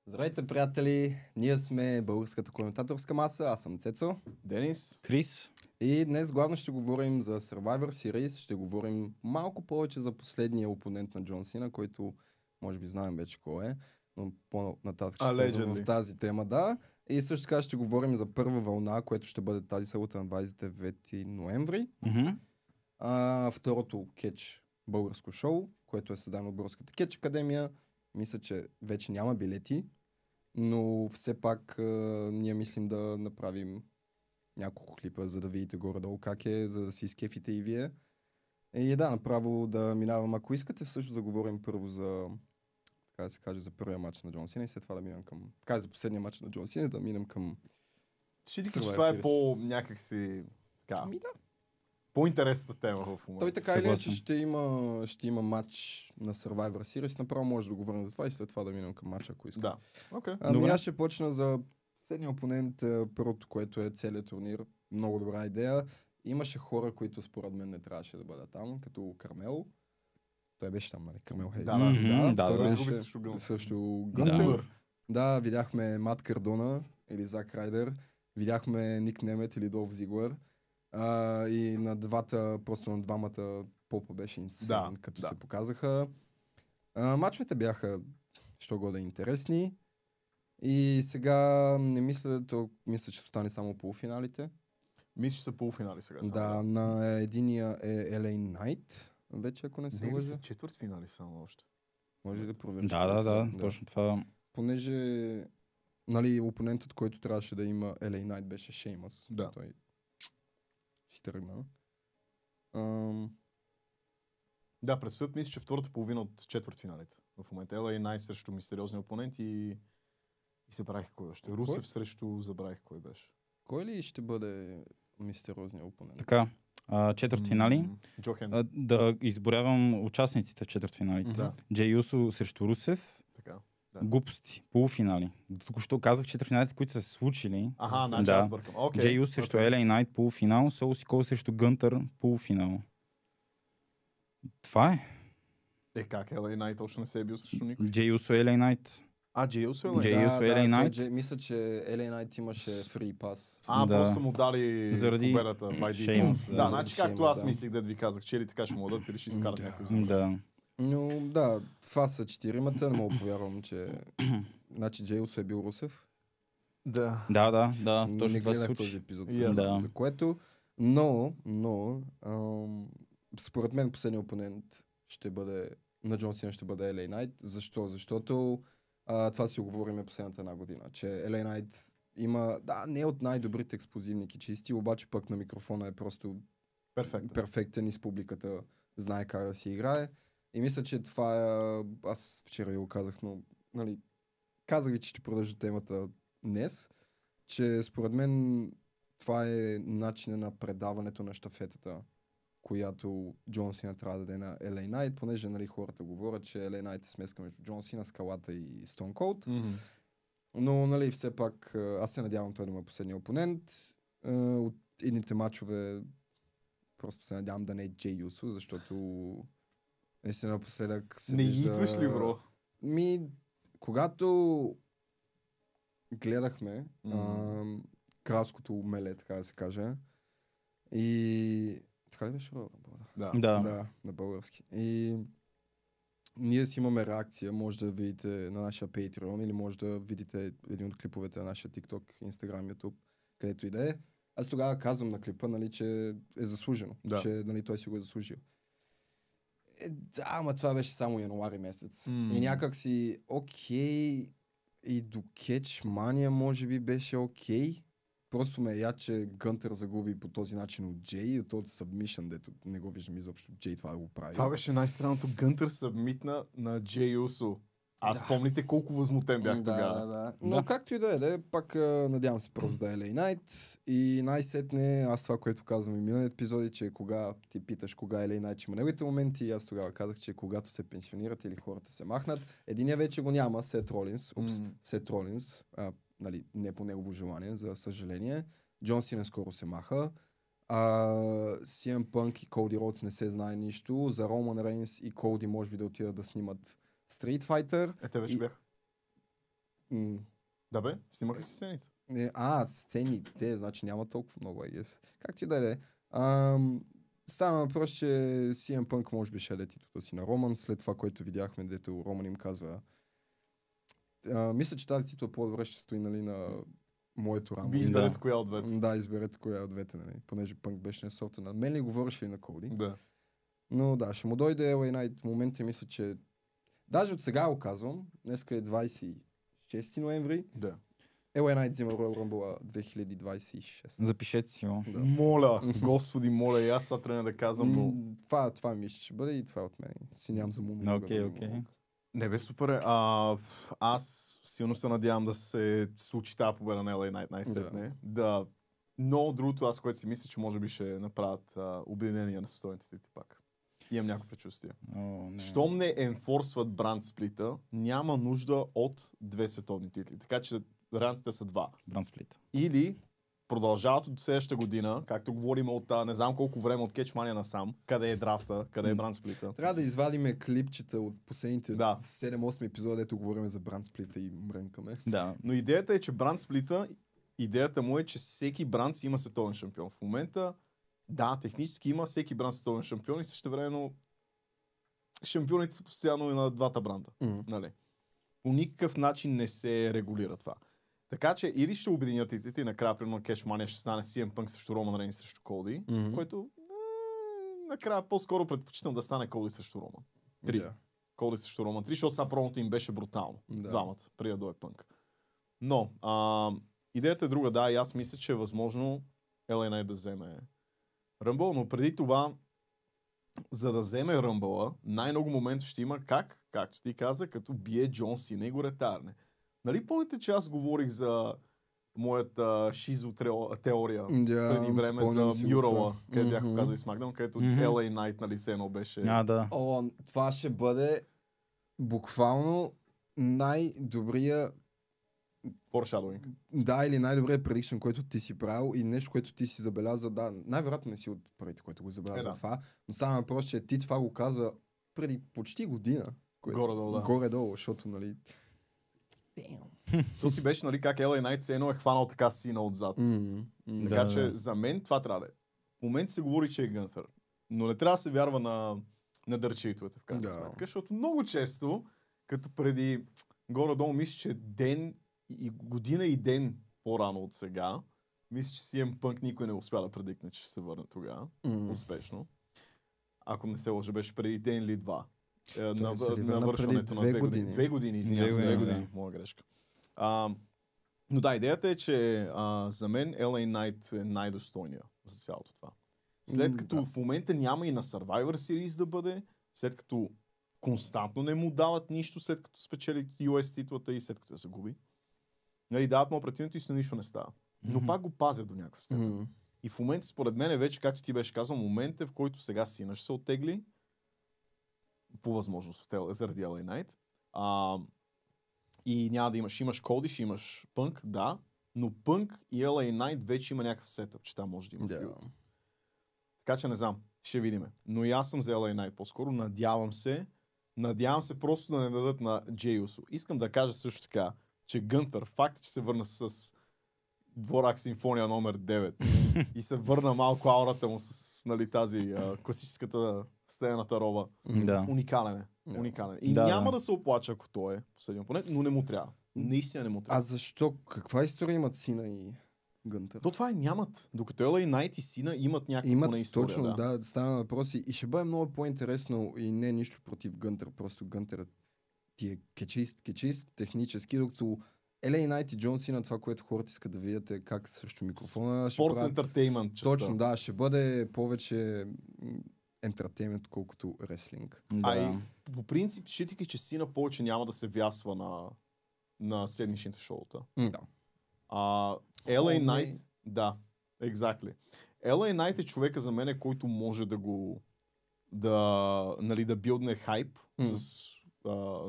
Здравейте, приятели! Ние сме българската коментаторска маса. Аз съм Цецо. Денис. Крис. И днес главно ще говорим за Survivor Series. Ще говорим малко повече за последния опонент на Джон Сина, който може би знаем вече кой е. Но по-нататък ще влезем в тази тема, да. И също така ще говорим за първа вълна, което ще бъде тази събота на 29 ноември. Второто кетч българско шоу, което е създано от Българската кетч академия. Мисля, че вече няма билети, но все пак ние мислим да направим няколко клипа, за да видите горе-долу как е, за да си изкефите и вие. И да, направо да минавам. Ако искате също да говорим първо за, така да се каже, за първия матч на Джон Сина и след това да минем към, така за последния матч на Джон Сина, да минем към... Ще ти кажа, че това е по-някакси така... Да. По-интересната тема в момента. Той така или иначе ще има матч на Survivor Series. Направо може да го върна за това и след това да минем към матча, ако искам. Да. Okay. Ами аз ще почна за следния опонент, първото, което е целият турнир. Много добра идея. Имаше хора, които според мен не трябваше да бъдат там, като Кармел. Той беше там, нали? Кармел Хейс. Той беше срещу Гънтър. Да, видяхме Мат Кардона или Зак Райдер. Видяхме Ник Немет или Долф Зиглър. И на двамата Попа беше инсейн, като се показаха. Мачовете бяха що годе интересни. И сега не мисля, мисля, че остане само полуфиналите. Мисля, че са полуфинали сега. Да, на единия е LA Knight, вече ако не се лъжа. Не, са четвъртфинали само още. Може да провериш. Да, точно това. Понеже, нали, опонентът, който трябваше да има LA Knight беше Шеймъс. Да. Той си тръгна. Да, предстоят мисля, че втората половина от четвъртфиналите. В момента LA Knight срещу мистериозни опоненти и забравих кой още. Русев срещу забравих кой беше. Кой ли ще бъде мистериозният опонент? Така, четвъртфинали. Да изборявам участниците в четвъртфиналите. Джей Усо срещу Русев. Така. Да. Глупости. Полуфинали. Току-що казах четвъртфиналите, които са се случили. Значи аз бъркам. Джей Усо срещу LA Knight полуфинал, Сол Сикол срещу Гънтър полуфинал. Това е. Как LA Knight точно не се е бил срещу никой? Джей Усо LA Knight. Джей Усо LA Knight. Мисля, че LA Knight имаше free pass. Просто му дали заради победата. Да, значи както аз мислих да ви казах, че ли така ще му дадат или ще изкарат някой. Да. Но да, това са четиримата, не мога повярвам, че... Значи Джей Усо е бил Русев. Да. Точно това се случи. Този епизод, за което... Но, според мен последният опонент ще бъде на Джон Сина ще бъде LA Knight. Защо? Защото това си оговорим последната една година, че LA Knight има, не е от най-добрите експлозивни кичисти, обаче пък на микрофона е просто перфектен и с публиката знае как да си играе. И мисля, че това е... Аз вчера ви го казах, но нали, казах ви, че ще продължа темата днес, че според мен това е начинът на предаването на щафетата, която Джон Сина трябва да даде на LA Knight, понеже нали, хората говорят, че LA Knight е смеска между Джон Сина, Скалата и Stone Cold. Но нали, все пак аз се надявам той да му е последния опонент. От едните матчове просто се надявам да не е Джей Усо, защото наистина напоследък се вижда... Не идваш ли, бро? Когато гледахме кралското умеле, така да се каже, и... Така ли беше? Да, на български. И ние си имаме реакция, може да видите на нашия Patreon или може да видите един от клиповете на нашия TikTok, Instagram, YouTube, където и да е. Аз тогава казвам на клипа, нали, че е заслужено, че нали, той си го е заслужил. Ама това беше само януари месец. И някак си окей, и до Catch Mania може би беше окей. Просто ме яд, че Гънтър загуби по този начин от Джей и от този submission, дето не го виждам изобщо Джей това да го прави. Това беше най-странното. Гънтър събмитна на Джей Усо. Помните колко възмутен бях тогава. Да. Но както и да е, пак надявам се просто да е LA Knight. И най-сетне, аз това, което казвам и миналия епизоди, че кога ти питаш кога е LA Knight, че има неговите моменти, аз тогава казах, че когато се пенсионират или хората се махнат, единия вече го няма, Сет Ролинс, нали, не по негово желание, за съжаление. Джон Сина скоро се маха. CM Punk и Коди Роудс не се знае нищо. За Роман Рейнс и Коди може би да отидат да снимат Street Fighter. Те вече бях. Да бе, снимаха си сцените. Сцените, значи няма толкова много, I guess. Как ти даде? Стана въпрос, че CM Punk може би ще даде титлата си на Роман, след това, което видяхме, дето Роман им казва. Мисля, че тази титла по-добре ще стои, нали, на моето рамо. Ви изберете коя от двете. Да, изберете коя от двете, нали, понеже Пънк беше на сорта на мен ли говореше и на Коди. Да. Но да, ще му дойде LA Knight. В момента мисля, че даже от сега го казвам, днеска е 26 ноември. Да. LA Knight взима Royal Rumble 2026. Запишете си го. Да. Моля, господи, моля, и аз сега трябва да казвам, но... Това мисля, че бъде и това от мен. Си нямам за му. Окей. Не бе, супер е. Аз силно се надявам да се случи тази победа на LA Knight най-сетне. Да. Но другото, аз което си мисля, че може би ще направят обединение на състояните ти пак. Имам някакво предчувствие. Щом не енфорсват бранд сплита, няма нужда от 2 световни титли. Така че вариантите са 2. Бранд сплит. Или продължават от следващата година, както говорим от не знам колко време от Кетчмания насам, къде е драфта, къде е бранд сплита. Трябва да извадиме клипчета от последните 7-8 епизода, ето говорим за бранд сплита и мрънкаме. Да, но идеята е, че бранд сплита, идеята му е, че всеки бранд си има световен шампион. В момента, да, технически има всеки бранд световен шампион и същевременно шампионите са постоянно и на двата бранда. Нали? По никакъв начин не се регулира това. Така че или ще обединят титлите и накрая примерно Кетчмания ще стане CM Punk срещу Роман Рейнс срещу Коди, което накрая по-скоро предпочитам да стане Коди срещу Роман. 3. Коди срещу Роман 3, защото сега промото им беше брутално. Двамата, преди да дойде Пънк. Но идеята е друга, да, и аз мисля, че е възможно LA Knight да вземе Ръмбъл, но преди това, за да вземе Ръмбъла, най-много моментов ще има както ти каза, като бие Джон Сина и го ретарне. Нали помните, че аз говорих за моята шизо-теория преди време за Мюрала, където бях показал и Смакдаун, където LA Knight, нали, сено беше... Да. Това ще бъде буквално най-добрия Foreshadowing. Да, или най-добрият предикшън, който ти си правил и нещо, което ти си забелязал. Да, най-вероятно не си от първите, което го забеляза това, но стана въпрос, че ти това го каза преди почти година. Горе-долу, да. Горе-долу, защото, нали... То си беше, нали, как LA Knight се едно е хванал така Сина отзад. Така че за мен това трябва да е. В момента се говори, че е Гънтър. Но не трябва да се вярва на дърчейтовете в крайна сметка, защото много често, като преди горе-долу, мисля, че ден и година и ден по-рано от сега, мисля, че CM Punk никой не успя да предикне, че ще се върне тогава. Успешно. Ако не се лъжа, беше преди ден или два. На вършването на 2 години. 2 години, извинявам се, 2 години. Моя грешка. Но да, идеята е, че за мен LA Knight е най-достойния за цялото това. След като в момента няма и на Survivor Series да бъде, след като константно не му дават нищо, след като спечели US титлата и след като я загуби. Нали, дават му оперативното и с нищо не става. Но пак го пазят до някаква степен. И в момента, според мен, е вече, както ти беше казал, момент е, в който сега Сина ще се оттегли, по възможност заради LA Knight. И няма да имаш Коди, ще имаш Пънк, да, но Пънк и LA Knight вече има някакъв сетъп, че там може да има филд. Така че не знам, ще видиме. Но и аз съм за LA Knight по-скоро, надявам се просто да не дадат на Джей Усо. Искам да кажа също така, че Гънтър, факт, че се върна с Дворак Симфония номер 9 и се върна малко аурата му с, нали, тази класическата стената роба. Уникален е. Уникален. И няма да се оплача, ако той е последния опонент, но не му трябва. Наистина не му трябва. А защо? Каква история имат Сина и Гънтър? То това нямат. Докато LA Knight и Сина имат някаква история. Точно, да, става въпрос и ще бъде много по-интересно и не нищо против Гънтър. Просто Гънтър ти е кечист технически, докато LA Knight и Джон Сина, това, което хората искат да видят е как срещу микрофона Sports Entertainment частта. Точно, да, ще бъде повече ентертеймент, колкото реслинг. И по принцип, считайки, че Сина повече няма да се вясва на седмичните шоута. Да. LA Knight, да, exactly. LA Knight е човека за мен, който може да билдне хайп с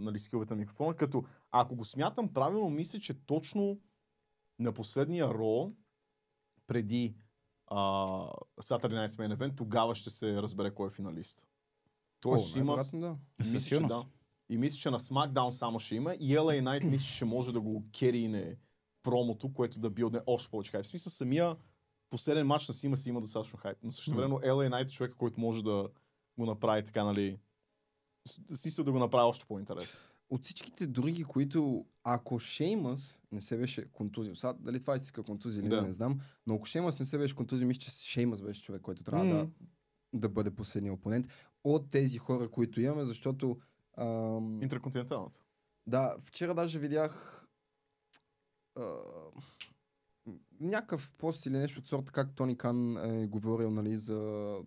нали, скиловете на микрофона, като ако го смятам правилно, мисля, че точно на последния Ро, преди Saturday Night Main Event, тогава ще се разбере кой е финалист. Тоест ще има... Да. Със сигурност. И мисля, че на SmackDown само ще има и LA Knight мисля, че може да го керине промото, което да билдне още повече хайп. В смисъл самия последен матч на Сима си има достатъчно хайп. Но също времено LA Knight е човека, който може да го направи така, нали, в смисъл да го направи още по-интересно. От всичките други, които ако Шеймъс не се беше контузил, сега дали това е истинска контузия или не знам, но ако Шеймъс не се беше контузил, мисля, че Шеймъс беше човек, който трябва да бъде последния опонент от тези хора, които имаме, защото... Интерконтиненталната. Да, вчера даже видях някакъв пост или нещо от сорта, как Тони Кан е говорил, нали, за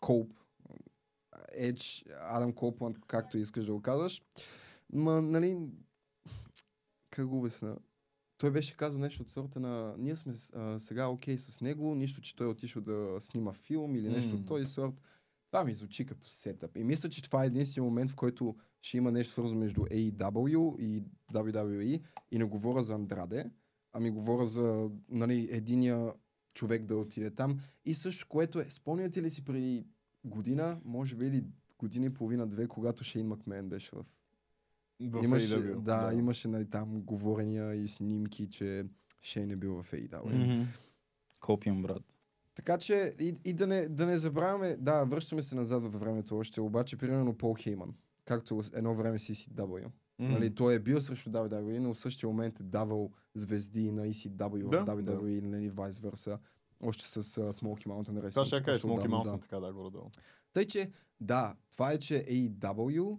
Коуп, Едж, Адам Коупланд, както искаш да го казваш. Нали, как го обясня? Той беше казал нещо от сорта на ние сме сега окей с него, нищо, че той отишъл да снима филм или нещо от този сорт. Това ми звучи като сетъп. И мисля, че това е единствен момент, в който ще има нещо свързано между AEW и WWE. И не говоря за Андраде, ами говоря за, нали, единия човек да отиде там. И също, което е, спомняте ли си преди година, може би или година и половина-две, когато Шейн Макмен беше в имаше, да, имаше, нали, там говорения и снимки, че Шейн е бил в AEW. Копиум, брат. Така че и да не забравяме, да, връщаме се назад във времето още, обаче примерно Пол Хейман, както едно време с ECW. Нали, той е бил срещу WWE, но в същия момент е давал звезди на ECW в WWE, нали, vice versa. Още с Smoky Mountain Wrestling. Това ще кажа Smoky Mountain, така да, горе-долу. Тъй, че да, това е, че AEW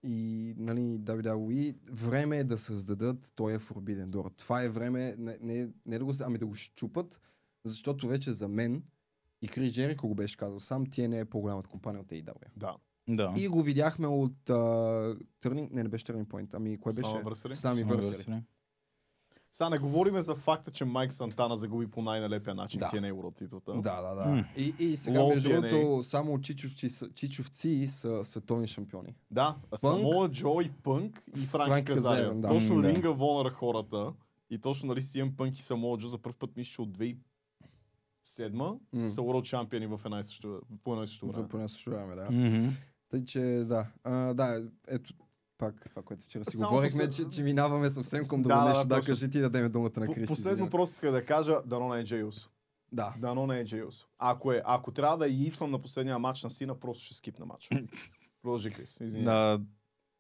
и нали, WWE, време е да създадат този Forbidden Door. Това е време не да го ами да го щупат, защото вече за мен и Крис Джерико го беше казал сам, TNA е по-голямата компания от AEW. Да. И го видяхме от Turning, не беше Turning Point, ами кое беше? Slammiversary. Сега не говориме за факта, че Майк Сантана загуби по най-налепия начин TNA World титлата. Да. И сега между другото само чичовци са световни шампиони. Да, Самоа Джо и Пънк и Франки Казарян. Точно Ring of Honor хората и точно, нали, CM Punk и Самоа Джо за първ път мисля от 2007 са World Champion в по едно и също време. По едно и също време, да. Тъй, че да, ето пак това, което вчера си говорихме, че минаваме съвсем към друго нещо. Да, кажи ти да дадем думата на Крис. Последно просто иска да кажа, дано не е Джей Усо. Да. Дано не е Джей Усо. Ако трябва да идвам на последния матч на Сина, просто ще скипна матча. Продължи, Крис. Извини. Да,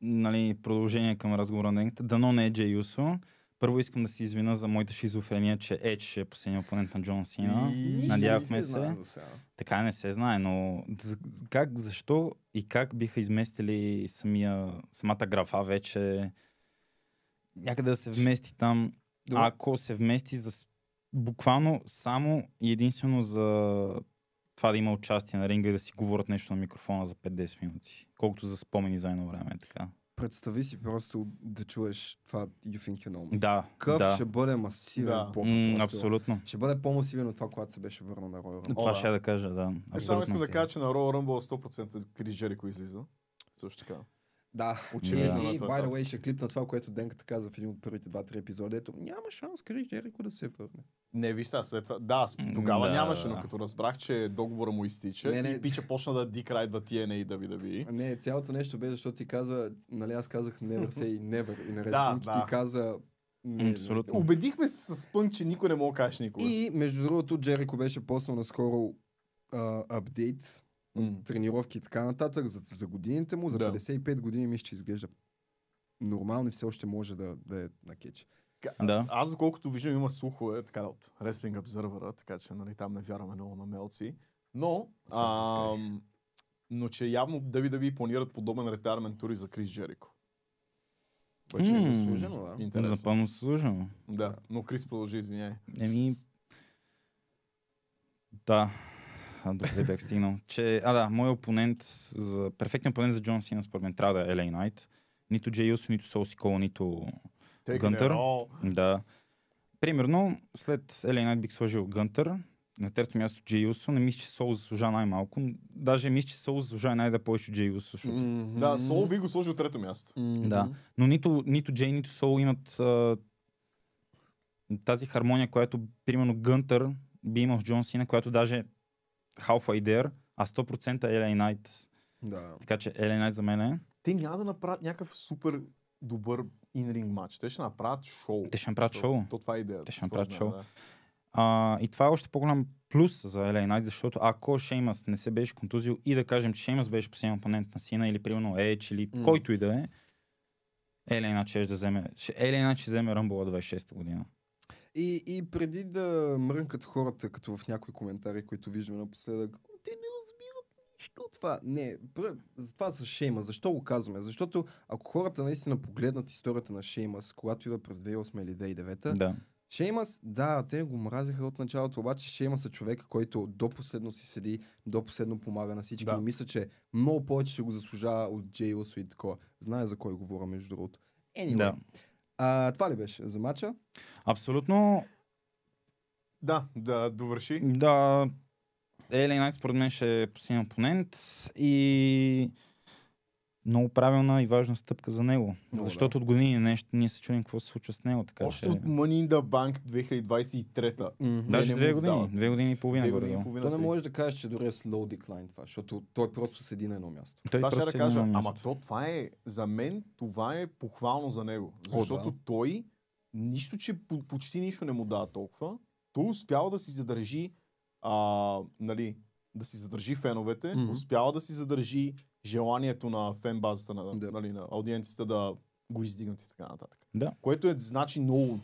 нали, продължение към разговора на Енгта. Дано не е Джей Усо. Първо искам да се извина за моята шизофрения, че Едж е последния опонент на Джон Сина. Надявахме се. Така не се знае, но защо и как биха изместили самата графа вече някъде да се вмести там. Ако се вмести за буквално само и единствено за това да има участие на ринга и да си говорят нещо на микрофона за 5-10 минути. Колкото за спомени за едно време. Така. Представи си просто да чуеш това You Think You Know Me. Да. Къв ще бъде масивен бог. Абсолютно. Ще бъде по-масивен от това, когато се беше върнал на Royal Rumble. Това ще да кажа, да. Само искам да кажа, че на Royal Rumble 100% Крис Джерико излиза. Също така. Да, очевидно. И by the way ще клипна това, което Денката каза в един от първите 2-3 епизоди. Ето, няма шанс Крис Джерико да се върне. Не, виж сега, след това. Да, тогава нямаше, но като разбрах, че договора му изтича и пича почна да дикрайдва TNA и WWE. Не, цялото нещо бе, защото ти каза, нали, аз казах never say never и на рестлинг ти каза абсолютно. Убедихме се с Пънк, че никой не мога да кажеш никога. И между другото Джерико беше поснал наскоро апдейт тренировки и така нататък за годините му, за 55 години мисля, че изглежда нормално и все още може да е на кетч. Да. Аз доколкото виждам има слухове така от Wrestling Observer, така че нали, там не вярваме много на мелци, но че явно WWE планират подобен ретайрмент тури за Крис Джерико. Вече е заслужено, да. Интересно. Запълно заслужено. Да, но Крис продължи, извиняй. Да. Добре бях стигнал. Моят опонент, перфектният опонент за Джон Сина според мен трябва да е LA Knight. Нито Джей Усо, нито Сол Сикола, нито Гънтър. Да. Примерно, след LA Knight бих сложил Гънтър. На трето място Джей Усо. Не мисля, че Сол заслужава най-малко. Даже мисля, че Сол заслужава най-да повече Джей Усо. Да, Сол би го сложил трето място. Да. Но нито Джей, нито Сол имат тази хармония, която, примерно, Гънтър би имал с Джон Сина, която даже Half-Way There, а 100% LA Knight Да. Така че LA Knight за мен е. Те няма да направят някакъв супер добър инринг матч. Те ще направят шоу. Те ще направят шоу. То това е идеята. Те ще направят шоу. Да. И това е още по-голям плюс за LA Knight, защото ако Шеймъс не се беше контузил и да кажем, че Шеймъс беше последен опонент на Сина или примерно Edge или който и да е, LA Knight ще вземе Rumble 26-та година. И преди да мрънкат хората, като в някои коментари, които виждаме напоследък, те не разбират нищо от това. Не, за това са Шеймъс. Защо го казваме? Защото ако хората наистина погледнат историята на Шеймъс, когато ида през 2008 или 2009, да. Шеймъс, да, те го мразиха от началото, обаче Шеймъс е човек, който до последно си седи, до последно помага на всички. И мисля, че много повече ще го заслужава от Джей Усо и такова. Знае за кой говоря, между другото. Anyway. Да. Това ли беше за матча? Абсолютно. Да, довърши. Да, LA Knight според мен ще е последен опонент и много правилна и важна стъпка за него. Защото от години нещо ние се чудим какво се случва с него. Така, още от Money in the Bank 2023-та. Даже 2 години. 2 години и половина. То не можеш да кажеш, че дори е slow decline това, защото той просто седи на едно място. Това ще да кажа, това е, за мен това е похвално за него. Защото той, нищо, че почти нищо не му дава толкова, той успява да си задържи да си задържи феновете, успява да си задържи желанието на фенбазата, на аудиенцията да го издигнат и така нататък. Да. Което значи много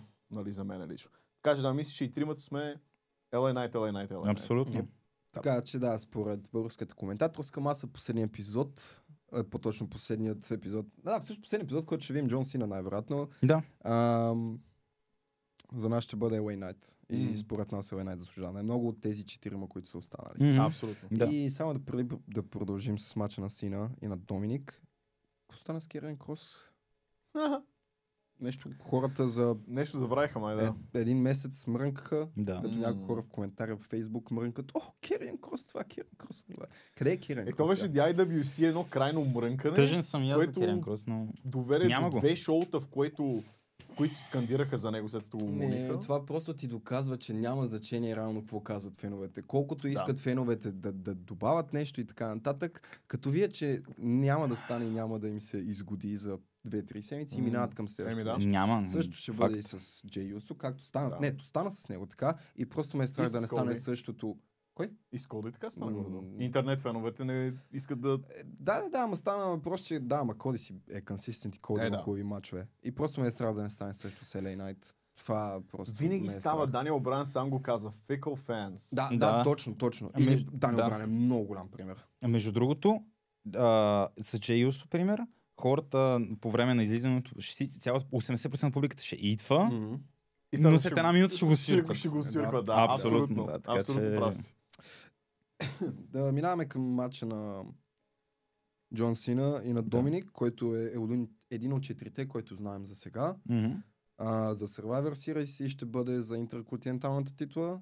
за мен лично. Така че да мислиш, че и тримата сме LA Knight. Абсолютно. Така че да, според българската коментаторска маса, последният епизод, по-точно последният епизод, всъщност последният епизод, който ще видим Джон Сина най-вероятно. Да. За нас ще бъде LA Knight. И според нас LA Knight заслужава най-много от тези 4, които са останали. Абсолютно. И само да продължим с мача на Сина и на Доминик. Какво стана с Керен Крос? Нещо хората за... Нещо забравиха, май, да. Един месец мрънкаха, като някои хора в коментари в Фейсбук мрънкат. Керен Крос, Керен Крос. Къде е Керен Крос? То беше DIWC едно крайно мрънкане. Тъжен съм я за Керен Крос, но... Доведе до 2 шоута, в които скандираха за него, след като го умониха. Това просто ти доказва, че няма значение реално какво казват феновете. Колкото искат феновете да добавят нещо и така нататък, като вие, че няма да стане и няма да им се изгоди за 2-3 седмици и минават към следващото. Няма. Също ще бъде и с Джей Юсо, както стана. Да. Не, стана с него така и просто ме е страх да не стане същото. Кой? И с Коди така стана гордо. Интернет феновете не искат да... Да, ама стана въпрос, че Коди си е консистент и Коди има хубави мачове. И просто ме е страх да не стане също с LA Knight. Това просто винаги става, Даниел Бран сам го каза, fickle fans. Да, точно. И Даниел Бран е много голям пример. Между другото, с Джей Юсо, пример, хората по време на излизането, 80% на публиката ще идва, но след една минута ще го свиркват. Ще го свиркват, да. Абсолютно. Абсолютно прав си. Да минаваме към матча на Джон Сина и на Доминик, който е един от 4-те, който знаем за сега. За Survivor Series и ще бъде за интерконтиненталната титла.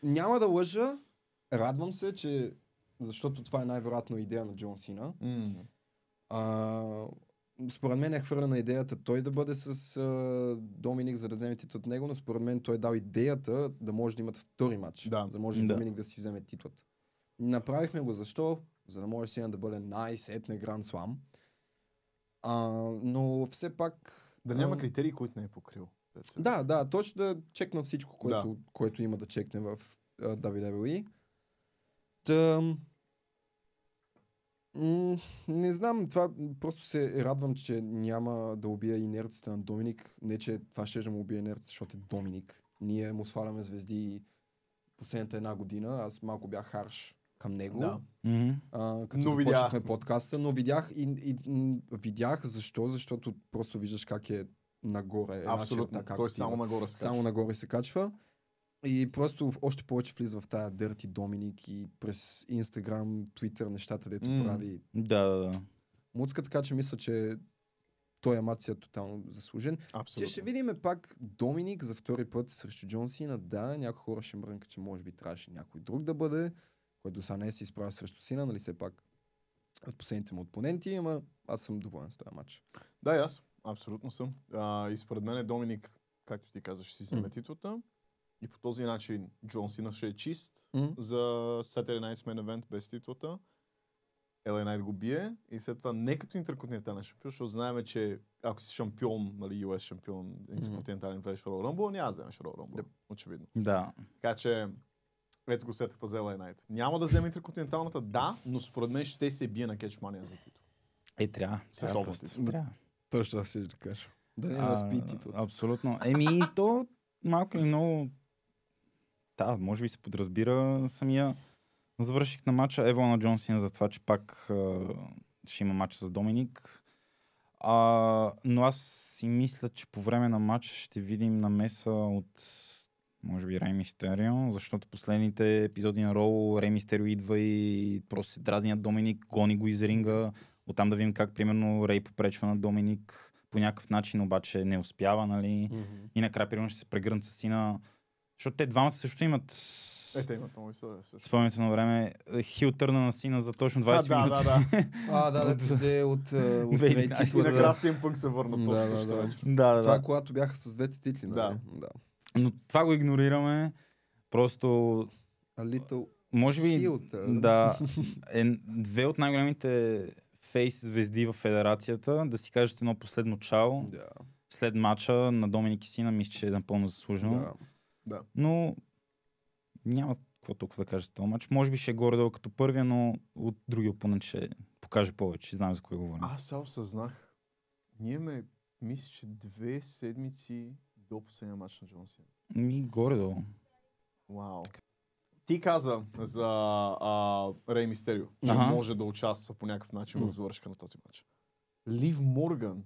Няма да лъжа, радвам се, че защото това е най-вероятно идея на Джон Сина. Според мен е хвърлена идеята той да бъде с Доминик, за да вземе титлата от него, но според мен той е дал идеята да може да имат втори матч, за да може Доминик да си вземе титлата. Направихме го защо? За да може Сина да бъде най-сетне Гранд Слам. Но все пак... Да няма критерии, които не е покрил. Да, точно да чекна всичко, което има да чекне в WWE. Не знам, това просто се радвам, че няма да убия инерцията на Доминик. Не, че това ще да му убие инерцията, защото е Доминик. Ние му сваляме звезди последната една година. Аз малко бях харш към него. Да. Като започнахме подкаста, но видях защо, защото просто виждаш как е нагоре. Абсолютно, той само нагоре се качва. Само нагоре се качва. И просто още повече влиза в тая Дърти Доминик и през Инстаграм, Твитър, нещата, дето прави. Да. Муцка, така че мисля, че той матч е тотално заслужен. Абсолютно. Че ще видим пак Доминик за втори път срещу Джон Сина. Да, някои хора ще мрънка, че може би трябваше някой друг да бъде, който сега не се изправя срещу Сина, нали все пак от последните му опоненти, ама аз съм доволен с този матч. Да, и аз. Абсолютно съм. И според мен Доминик, както ти казаш, ще си вземе титлата. И по този начин Джон Сина ще е чист за Saturday Night's Main Event без титлата. LA Knight го бие и след това не като интерконтинентален шампион, защото знаем, че ако си шампион, нали, US шампион, интерконтинентален влезеш в Royal Rumble, няма да вземеш Royal Rumble, очевидно. Да. Така че, ето го сетъпа за LA Knight. Няма да вземе интерконтиненталната, да, но според мен ще се бие на Кетчмания за титул. Трябва. Световност. Трябва. Точно аз ще да кажа. Да не разпи титул. Абсолютно. То малко и много... Да, може би се подразбира самия завърших на матча. Ево на Джон Сина за това, че пак ще има матч с Доминик. Но аз си мисля, че по време на матча ще видим намеса от може би Рей Мистерио, защото последните епизоди на Роу Рей Мистерио идва и просто се дразни на Доминик, гони го из ринга. Оттам да видим как примерно Рей попречва на Доминик по някакъв начин, обаче не успява, нали? И накрая примерно ще се прегърнат с Сина. Защото те двамата също имат... Те имат много история също. Спомняте на време, Хил търна на Сина за точно 20 минути. Да, взе от трети титул. И накрая CM Punk се върна точно също вече. Това е когато бяха с двете титли, нали? Да. Но това го игнорираме. Просто... Може би, две от най-големите фейс звезди в федерацията, да си кажете едно последно чао. След матча на Доминик и Сина, мисля, че е напълно заслужено. Да. Но няма какво толкова да кажа за този матч. Може би ще е горе-долу като първия, но от другия опонент ще покаже повече. Знам за кой говорим. Аз сега осъзнах. Ние мисля, че 2 седмици до последния матч на Джон Сина. Горе-долу. Вау. Ти каза за Рей Мистерио, че може да участва по някакъв начин в завършка на този матч. Лив Морган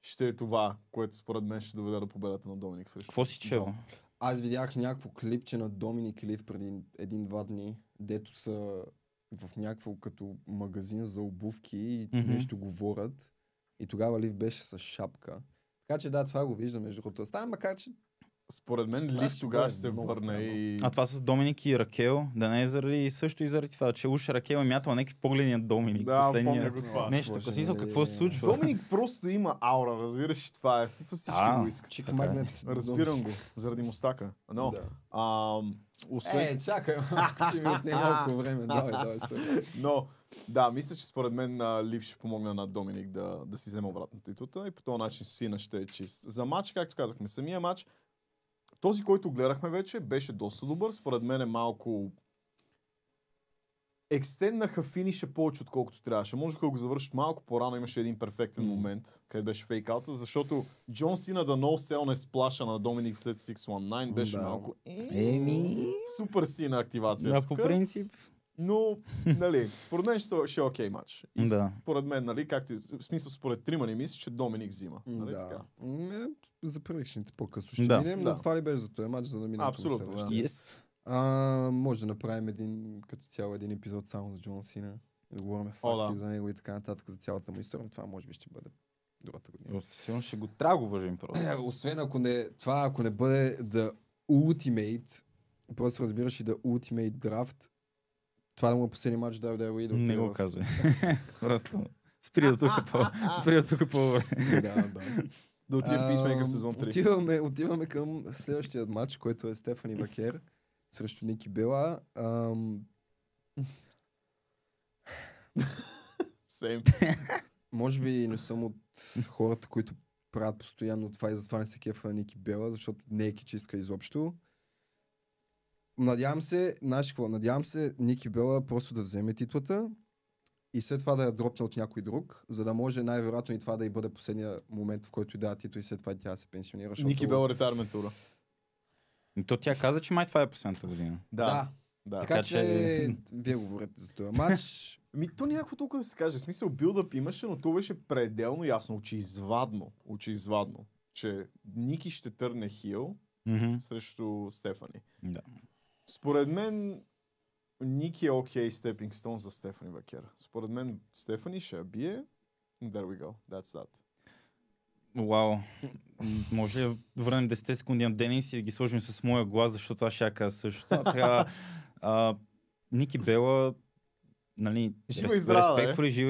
ще е това, което според мен ще доведе до победата на Доминик срещу. Какво си чел? Аз видях някакво клипче на Доминик и Лив преди 1-2 дни, дето са в някакво като магазин за обувки и нещо говорят. И тогава Лив беше с шапка. Така че това го виждам между другото. Стане, макар че според мен Лив тогава ще се върне и... А това с Доминик и Ракел, да не е заради също и заради това, че уж Ракел е мятала някакви погледи на Доминик. Да, помня го това. Нещо, в смисъл какво се случва. Доминик просто има аура, разбираш, това е. Всички го искат. Чик магнет. Разбирам го, заради мустака. Но, чакай, че ми отне малко време. Давай се. Но, да, мисля, че според мен Лив ще помогне на Доминик да си вземе обратно титлата и по този начин Сина ще е чист. За матч, както казахме, самия матч, този, който гледахме вече, беше доста добър. Според мен е малко... Екстеннаха финиша повече, отколкото трябваше. Можеха да го завършат малко по-рано. Имаше един перфектен момент, където беше фейкаута, защото Джон Сина да ноу-сел не сплаша на Доминик след 619 беше малко... Супер сина активация. Да, по принцип. Но, нали, според мен ще е окей матч. И според мен, нали, както в смисъл според трима не мисля, че Доминик взима. Нали, така? За предишните по-късно ще минем, но това ли беше за този матч, за да минем абсолютно, към Yes. Може да направим като цяло един епизод само за Джон Сина. Да говорим факти за него и така нататък, за цялата му история. Това може би ще бъде другата година. Сигурно ще го трябва го въжим просто. Освен ако не бъде The Ultimate, просто разбираш и The Ultimate Draft, това да му е последния матч да WWE. Не го казвай. Просто спри от тук по Да отиде в Peacemaker сезон 3. Отиваме към следващия матч, който е Стефани Вакер срещу Ники Бела. Може би не съм от хората, които правят постоянно това и затова не се кефа на Ники Бела, защото не е кичистка изобщо. Надявам се Ники Бела просто да вземе титлата и след това да я дропне от някой друг, за да може най-вероятно и това да й бъде последния момент, в който й дава титул и след това тя се пенсионира. Защото... Ники Бела ретайрмент тура. То тя каза, че май това е последната година. Да. Така че вие говорите за този матч. То някакво толкова да се каже. В смисъл, билдъп имаше, но то беше пределно ясно, очеизвадно, че Ники ще търне хил срещу Стефани. Да. Според мен Ники е окей степинг стоун за Стефани Вакер. Според мен Стефани ще я бие. There we go. That's that. Вау. Може ли да върнем 10 секунди на Денис и да ги сложим с моя глас, защото аз ще я кажа също. Ники Бела, нали, жива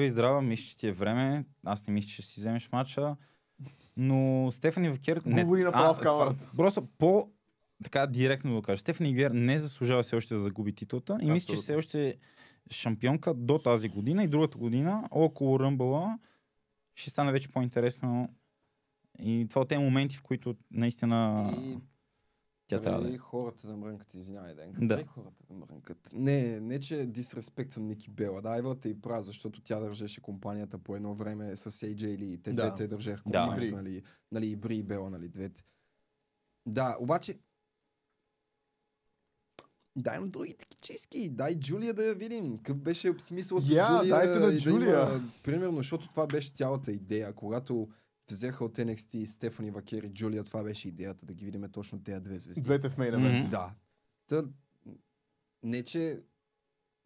и здрава, мисля, че ти е време. Аз не мисля, че си вземеш матча. Но Стефани Вакер... Говори направо в камерата. Просто така директно да кажа. Стефани Гер не заслужава все още да загуби титлата и мисля, че все още е шампионка до тази година и другата година около Ръмбъла ще стане вече по-интересно и това от тези моменти, в които наистина тя трябва да е. Хората да мрънкат, извинявай, Денка. Хората да мрънкат. Не, че дисреспектвам Ники Бела. Да, Айвата и прав, защото тя държеше компанията по едно време с AJ Ли. Те двете държаха компанията, нали, и Бри и Бела, нали, двете. Да, обаче дай на другите кичиски, дай Джулия да я видим. Какъв беше смисъл с Джулия? Дайте на Джулия. Примерно, защото това беше цялата идея. Когато взеха от NXT Стефани Вакер и Джулия, това беше идеята, да ги видим точно тези две звезди. Двете в мейн евент. Да. Не, че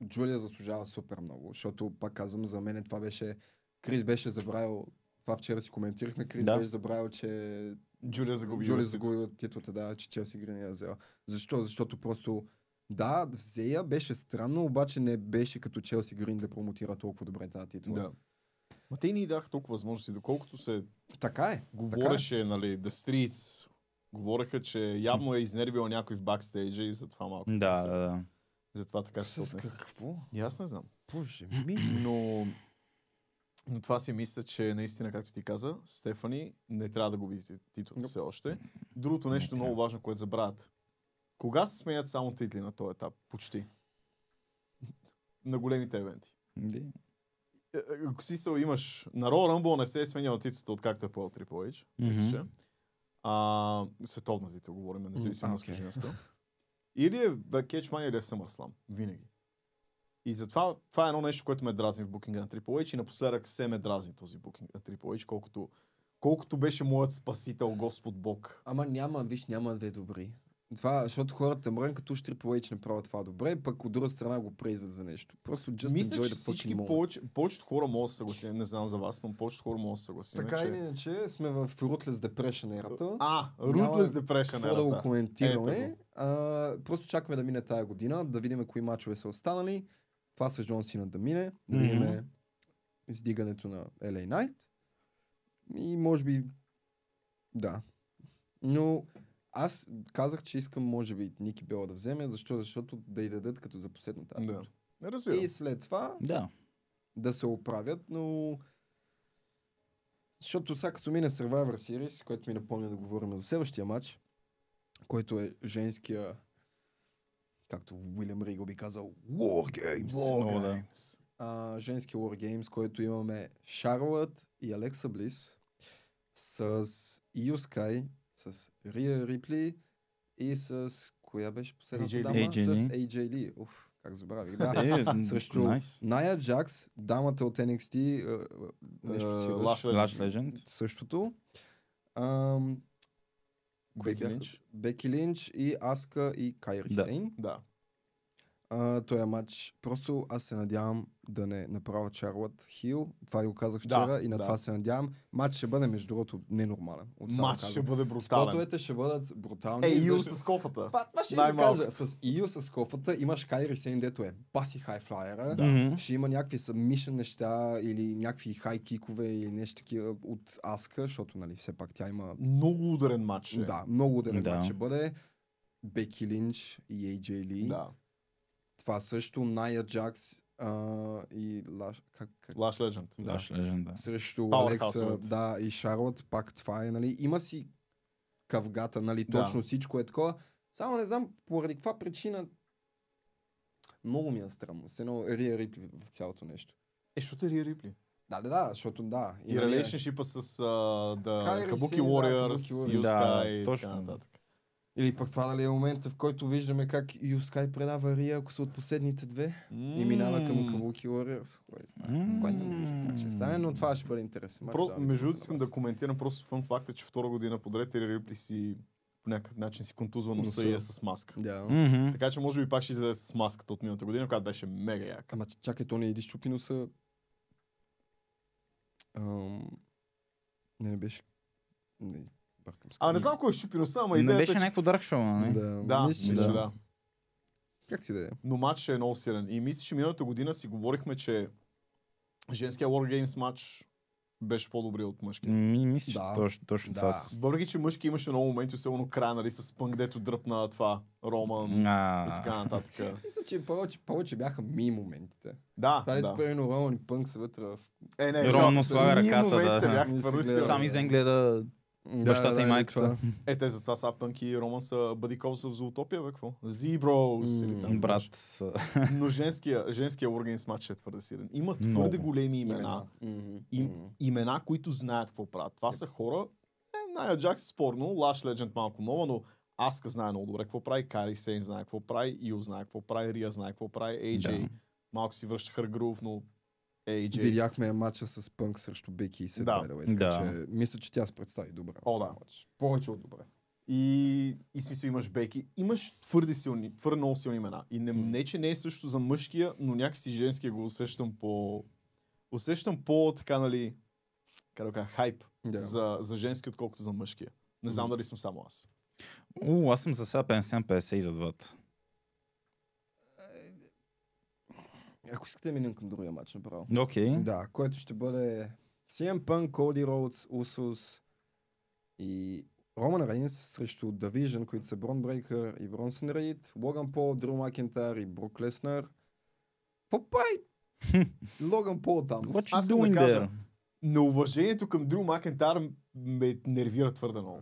Джулия заслужава супер много, защото, пак казвам, за мен това беше... Крис беше забравил, това вчера си коментирахме, Крис беше забравил, че Джулия загуби титлата, да, че Челси Грин я взела. Защо? Защото просто да, взея, беше странно, обаче не беше като Челси Грин да промотира толкова добре тази титла. Да. Ма те ни даха толкова възможности, доколкото се говореше, нали, The Streets, говореха, че явно е изнервила някой в бакстейджа и затова малко. Да. Затова така ще се отнесе. Какво? И аз не знам. Боже ми. Но това си мисля, че наистина, както ти каза, Стефани не трябва да губи титлата все още. Другото нещо много важно, което забравят. Кога се сменят само титли на този етап? Почти. На големите евенти. В смисъл имаш... На Royal Rumble не се е сменяла титлата, откакто е по Triple H. Мисля, че. Световна титла, говорим, независимо с женска. Или е в Catch Mania, или е в SummerSlam. Винаги. И затова това е едно нещо, което ме дразни в букинга на Triple H и напоследък се ме дразни този букинг на Triple H, колкото беше моят спасител, Господ Бог. Ама няма две добри. Това, защото хората мрънкат, уж Triple H не правят това добре, пък от друга страна го презват за нещо. Просто just мисля, enjoy че the fucking moment. повечето хора могат да се съгласим, не знам за вас, но повечето хора могат да се съгласим. Така или иначе сме в Ruthless Depression ерата. Ruthless Depression ерата. Какво да го коментираме. Просто чакаме да мине тая година, да видим кои мачове са останали. Това с Джон Сина да мине, да видим издигането на LA Knight. И може би да. Но аз казах, че искам, може би, Ники Бела да вземе, защото да й дадат като за последната. Да. Разбирам. И след това да се оправят, но защото сега като мине Survivor Series, който ми напомня да говорим за следващия матч, който е женския, както Уилям Ригъл би казал, War Games. Женски War Games, който имаме Шарлот и Алекса Блис с Io Sky, с Рия Рипли и с... Коя беше последната дама? С AJ Ли. Как забравих. Да. Срещу Ния Джакс, дамата от NXT, нещо си Lash Legend. Същото. Беки Линч и Аска и Кайри Сейн. Да. Този матч, просто аз се надявам да не направя Шарлот хил. Това го казах вчера и на това се надявам. Матч ще бъде, между другото, ненормален. Матч ще бъде брутален. Спотовете ще бъдат брутални. Ию с кофата. Това ще я кажа. С Ию с кофата имаш Кайри Сейн, дето е баси хайфлайера. Ще има някакви submission неща или някакви хай-кикове или нещо такива от Аска, защото нали все пак тя има... Много ударен матч. Да, много ударен матч ще бъде. Беки Линч и AJ Ли. Да. Това също Ния Джакс и Лаш Легенд. Да. Срещу Алекса и Шарлот. Пак това е, нали. Има си кавгата, нали, точно всичко е такова. Само не знам поради каква причина много ми е странно. С едно Рия Рипли в цялото нещо. Защото е Рия Рипли. Да, защото да. И релейшншипа с Kabuki Warriors, Юскай и така нататък. Или пък това дали е момента, в който виждаме как Юскай предава Рия, ако са от последните две и минава към Kabuki Warriors. Което не вижда как ще стане, но това ще бъде интересен. Между другото искам да коментирам просто фън факта, че втора година подред Рия Рипли си по някакъв начин си контузва носа и е с маска. Така че може би пак ще излезе с маската от миналата година, която беше мега яка. Ама чакай, то не иди щупи носа. Не беше... Не знам кой е щупи носа, ама идеята... Не беше някакво Dark Show, не? Да, мисля, да. Как ти да е? Но матчът е много силен. И мисля, че миналата година си говорихме, че женския War Games матч беше по-добри от мъжки. Мисля, че точно това. Въпреки, че мъжки имаше много моменти, особено края, нали, с Пънк, дето дръпна това, Роман и така нататък. Мисля, че повече бяха ми моментите. Да, това е примерно Роман и Пънк са вътре в... Роман му слага ръката, да. Сам изгледа бащата и майката. Те затова са Пънк и Роман са бъди копс в Зоотопия, бе, какво? Зиброус или там. Брат. Но женския организ матч е твърде силен. Има твърде големи имена. Имена, които знаят какво правят. Това са хора, Ная Джакс спорно, Лаш Легенд малко нова, но Аска знае много добре какво прави, Кари Сейн знае какво прави, Ю знае какво прави, Рия знае какво прави, AJ малко си връща Хъргрув, но AJ. Видяхме матча с Пънк срещу Беки и Сет Байдавей, така че мисля, че тя се представи добре. Матч. Повече от добре. И смисъл имаш Беки, имаш твърде много силни имена. И не, че не е също за мъжкия, но някакси женския го усещам по така, нали, хайп за женски, отколкото за мъжкия. Не знам дали съм само аз. Аз съм за сега 50-50 и за двата. Ако искате да минем към другия матч направо. Окей. Да, който ще бъде CM Punk, Коди Роудс, Усус и Роман Рейнс срещу Division, които са Брон Брейкър и Бронсън Рейд, Логан Пол, Дрю Макентайр и Брук Леснер. Какво прави Логан Пол там? Аз да кажа, на уважението към Дрю Макентайр ме нервира твърде много.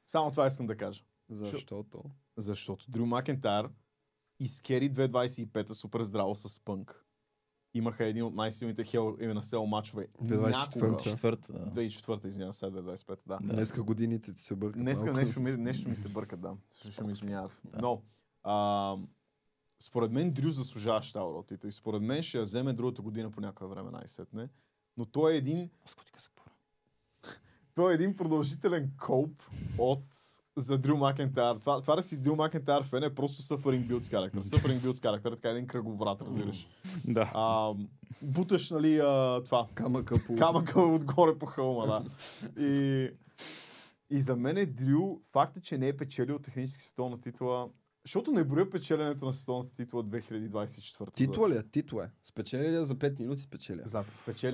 Само това искам да кажа. Защото Дрю Макентайр изкери 2025-та супер здраво с Пънк. Имаха един от най-силните Hell in a Cell матчове. 2004-та, извинявам се, 2025-та, да. Днеска годините ти се бъркат. Днеска нещо ми се бъркат, да. Ще ми извиняват. Но, според мен Дрю заслужава щавро титъл и според мен ще я вземе другата година по някое време най-сетне. Но той е един... Той е един продължителен коуп за Дрю Макентайр. Това да си Дрю Макентайр фен е просто Suffering Builds характер. Suffering Builds характер е така един кръговрат, разбираш. Да. Буташ, нали, това. Камъка отгоре по хълма, да. И за мен е Дрю, факт е, че не е печелил технически световна титла, защото не броя печеленето на световната титла 2024. Титла ли? Титла е. Спечели ли за 5 минути? Спечели.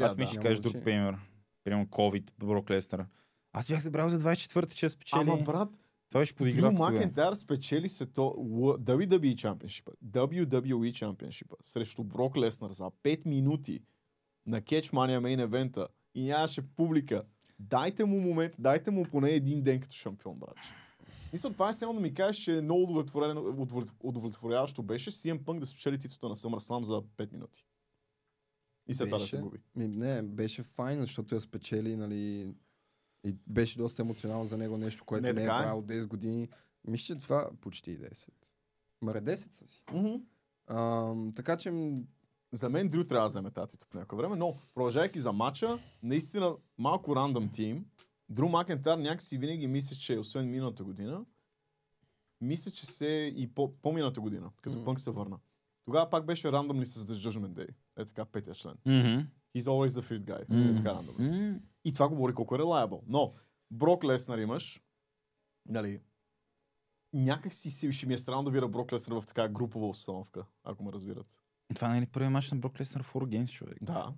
Аз ми ще кажа друг пример. Примерно COVID, Брок Леснер. Аз бях забрал за 24-та, че спечели. Ама брат, това ще подигра. Дрю Макентайр спечели WWE Championship, WWE Championship срещу Брок Леснер за 5 минути на Catchmania Main Event и нямаше публика. Дайте му момент, дайте му поне един ден като шампион, брат. Мисля, това е само да ми кажеш, че много удовлетворяващо беше CM Punk да спечели титлата на SummerSlam за 5 минути. И след това да се губи. Не, беше файн, защото я спечели, нали... И беше доста емоционално за него нещо, което не е правил 10 години. Мисля, че това почти 10. Маре 10 са си. Така че... За мен Дрю трябва да вземе тази титла по някое време, но продължайки за матча, наистина малко рандъм тим. Дрю Макентайр някакси винаги мисля, че освен миналата година, мисля, че се и по-миналата година, като Пънк се върна. Тогава пак беше рандъм ли с The Judgment Day. Е така, петия член. He's always the fifth guy. Е така рандъм. И това говори колко е reliable. Но Брок Леснер имаш, нали, някак си ще ми е странно да вира Брок Леснер в така групова установка, ако ме разбират. Това не е ли първият мач на Брок Леснер в War Games, човек? Да.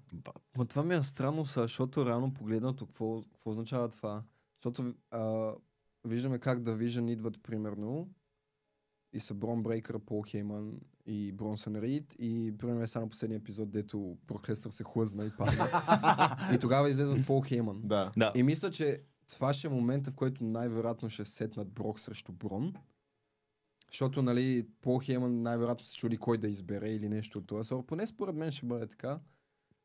Но това ми е странно, защото реално погледнато, какво означава това? Защото виждаме как Division идват примерно и са Брон Брейкър, Пол Хейман и Бронсън Рейд и примерно е само последния епизод, дето Брок Леснер се хлъзна и падна. И тогава излезе с Пол Хейман. Да. И мисля, че това ще е момента, в който най-вероятно ще сетнат Брок срещу Брон. Защото, нали, Пол Хейман най-вероятно се чуди кой да избере или нещо от това. Поне според мен ще бъде така.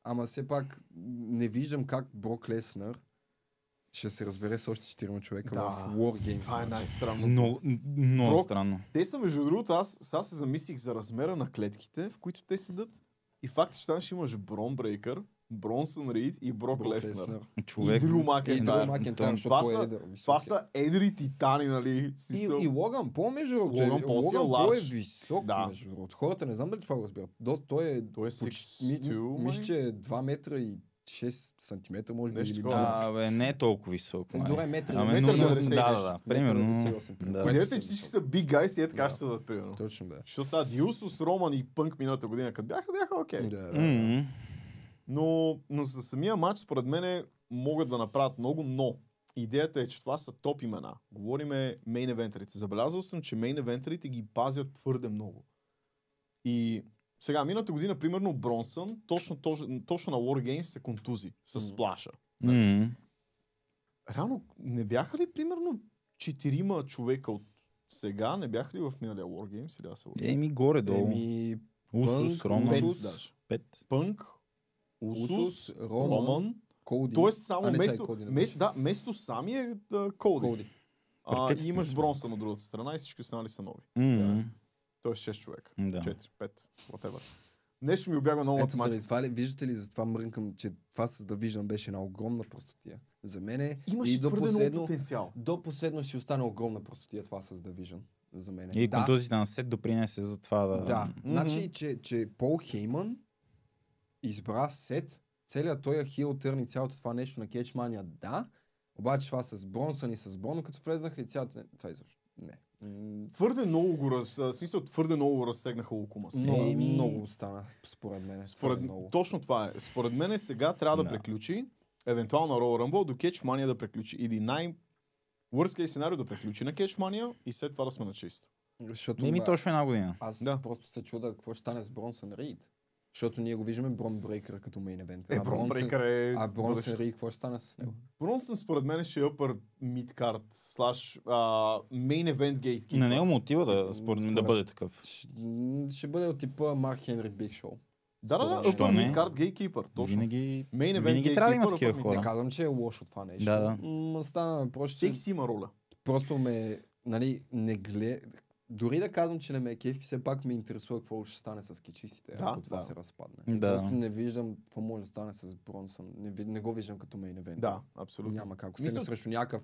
Ама все пак не виждам как Брок Леснер ще се разбере с още 4 човека в War Games. Това е най-странно. Много странно. Те са, между другото, аз сега се замислих за размера на клетките, в които те седат. И факт е, че там ще имаш Брон Брейкър, Бронсън Рейд и Брок Леснер. Човек. И Дрю Макентайр. Това са едри титани, нали? И Логан Пол, между другото. Логан Пол е висок, между другото. Хората не знам дали това го разбират. Той е 6'2", мисля, че е 2 метра и 6 сантиметра, може би. Не е толкова висок. Добре, метър. Да, примерно. Идеята, че всички са big guys и така ще седат, примерно. Точно, да. Защото сега Дилсус, Роман и Пънк миналата година, като бяха окей. Но за самия матч, според мен, могат да направят много, но идеята е, че това са топ имена. Говориме мейн евентерите. Забелязал съм, че мейн евентерите ги пазят твърде много. И сега, миналата година, примерно, Бронсън, точно на War Games се контузи с сплаша. Реално, не бяха ли, примерно, 4 човека от сега, не бяха ли в миналия War Games? Или да се горе-долу. Усус, Роман. Пънк, Усус, Роман. Коди. Тоест само место сами е Коди. И имаш Бронсън от другата страна и всички останали са нови. Тоест 6 човека. 4, 5, whatever. Нещо ми обягва много математика. Виждате ли, затова мрънкам, че това с Division беше една огромна простотия. За мен имаше твърде много потенциал. До последно си остана огромна простотия това с Division. За мен. И контузията на Сет допринесе за това да... Да, значи, че Пол Хеймън избра Сет, целият той хил търни цялото това нещо на Кетчмания, да, обаче това с Бронсън и с Боно, като влезнаха и цялото... Това изобщо не. Твърде много го разтегнаха около Маса. Много стана, според мен. Точно това е. Според мен сега трябва да приключи, евентуално Royal Rumble, до Кетчмания да приключи. Или worst case сценарио да приключи на Кетчмания и след това да сме на чисто. Точно една година. Аз просто се чуда какво ще стане с Бронсън Рийд. Защото ние го виждаме Брон Брейкър като мейн евент. А Бронсън Рийд, какво ще стане с него? Бронсън според мен ще е upper mid-card / main event gatekeeper. На него мотива според мен да бъде такъв. Ще бъде от типа Марк Хенри Биг Шоу. Да, upper mid-card gatekeeper. Точно. Винаги трябва да има такива хора. Не казвам, че е лошо това нещо. Стана просто... Всеки си има роля. Просто не гледа... Дори да казвам, че не ме е кеф, все пак ме интересува какво ще стане с кичистите, ако това се разпадне. Просто не виждам какво може да стане с Бронсън. Не го виждам като мейн евент. Да, абсолютно. Няма как. Срещу някакъв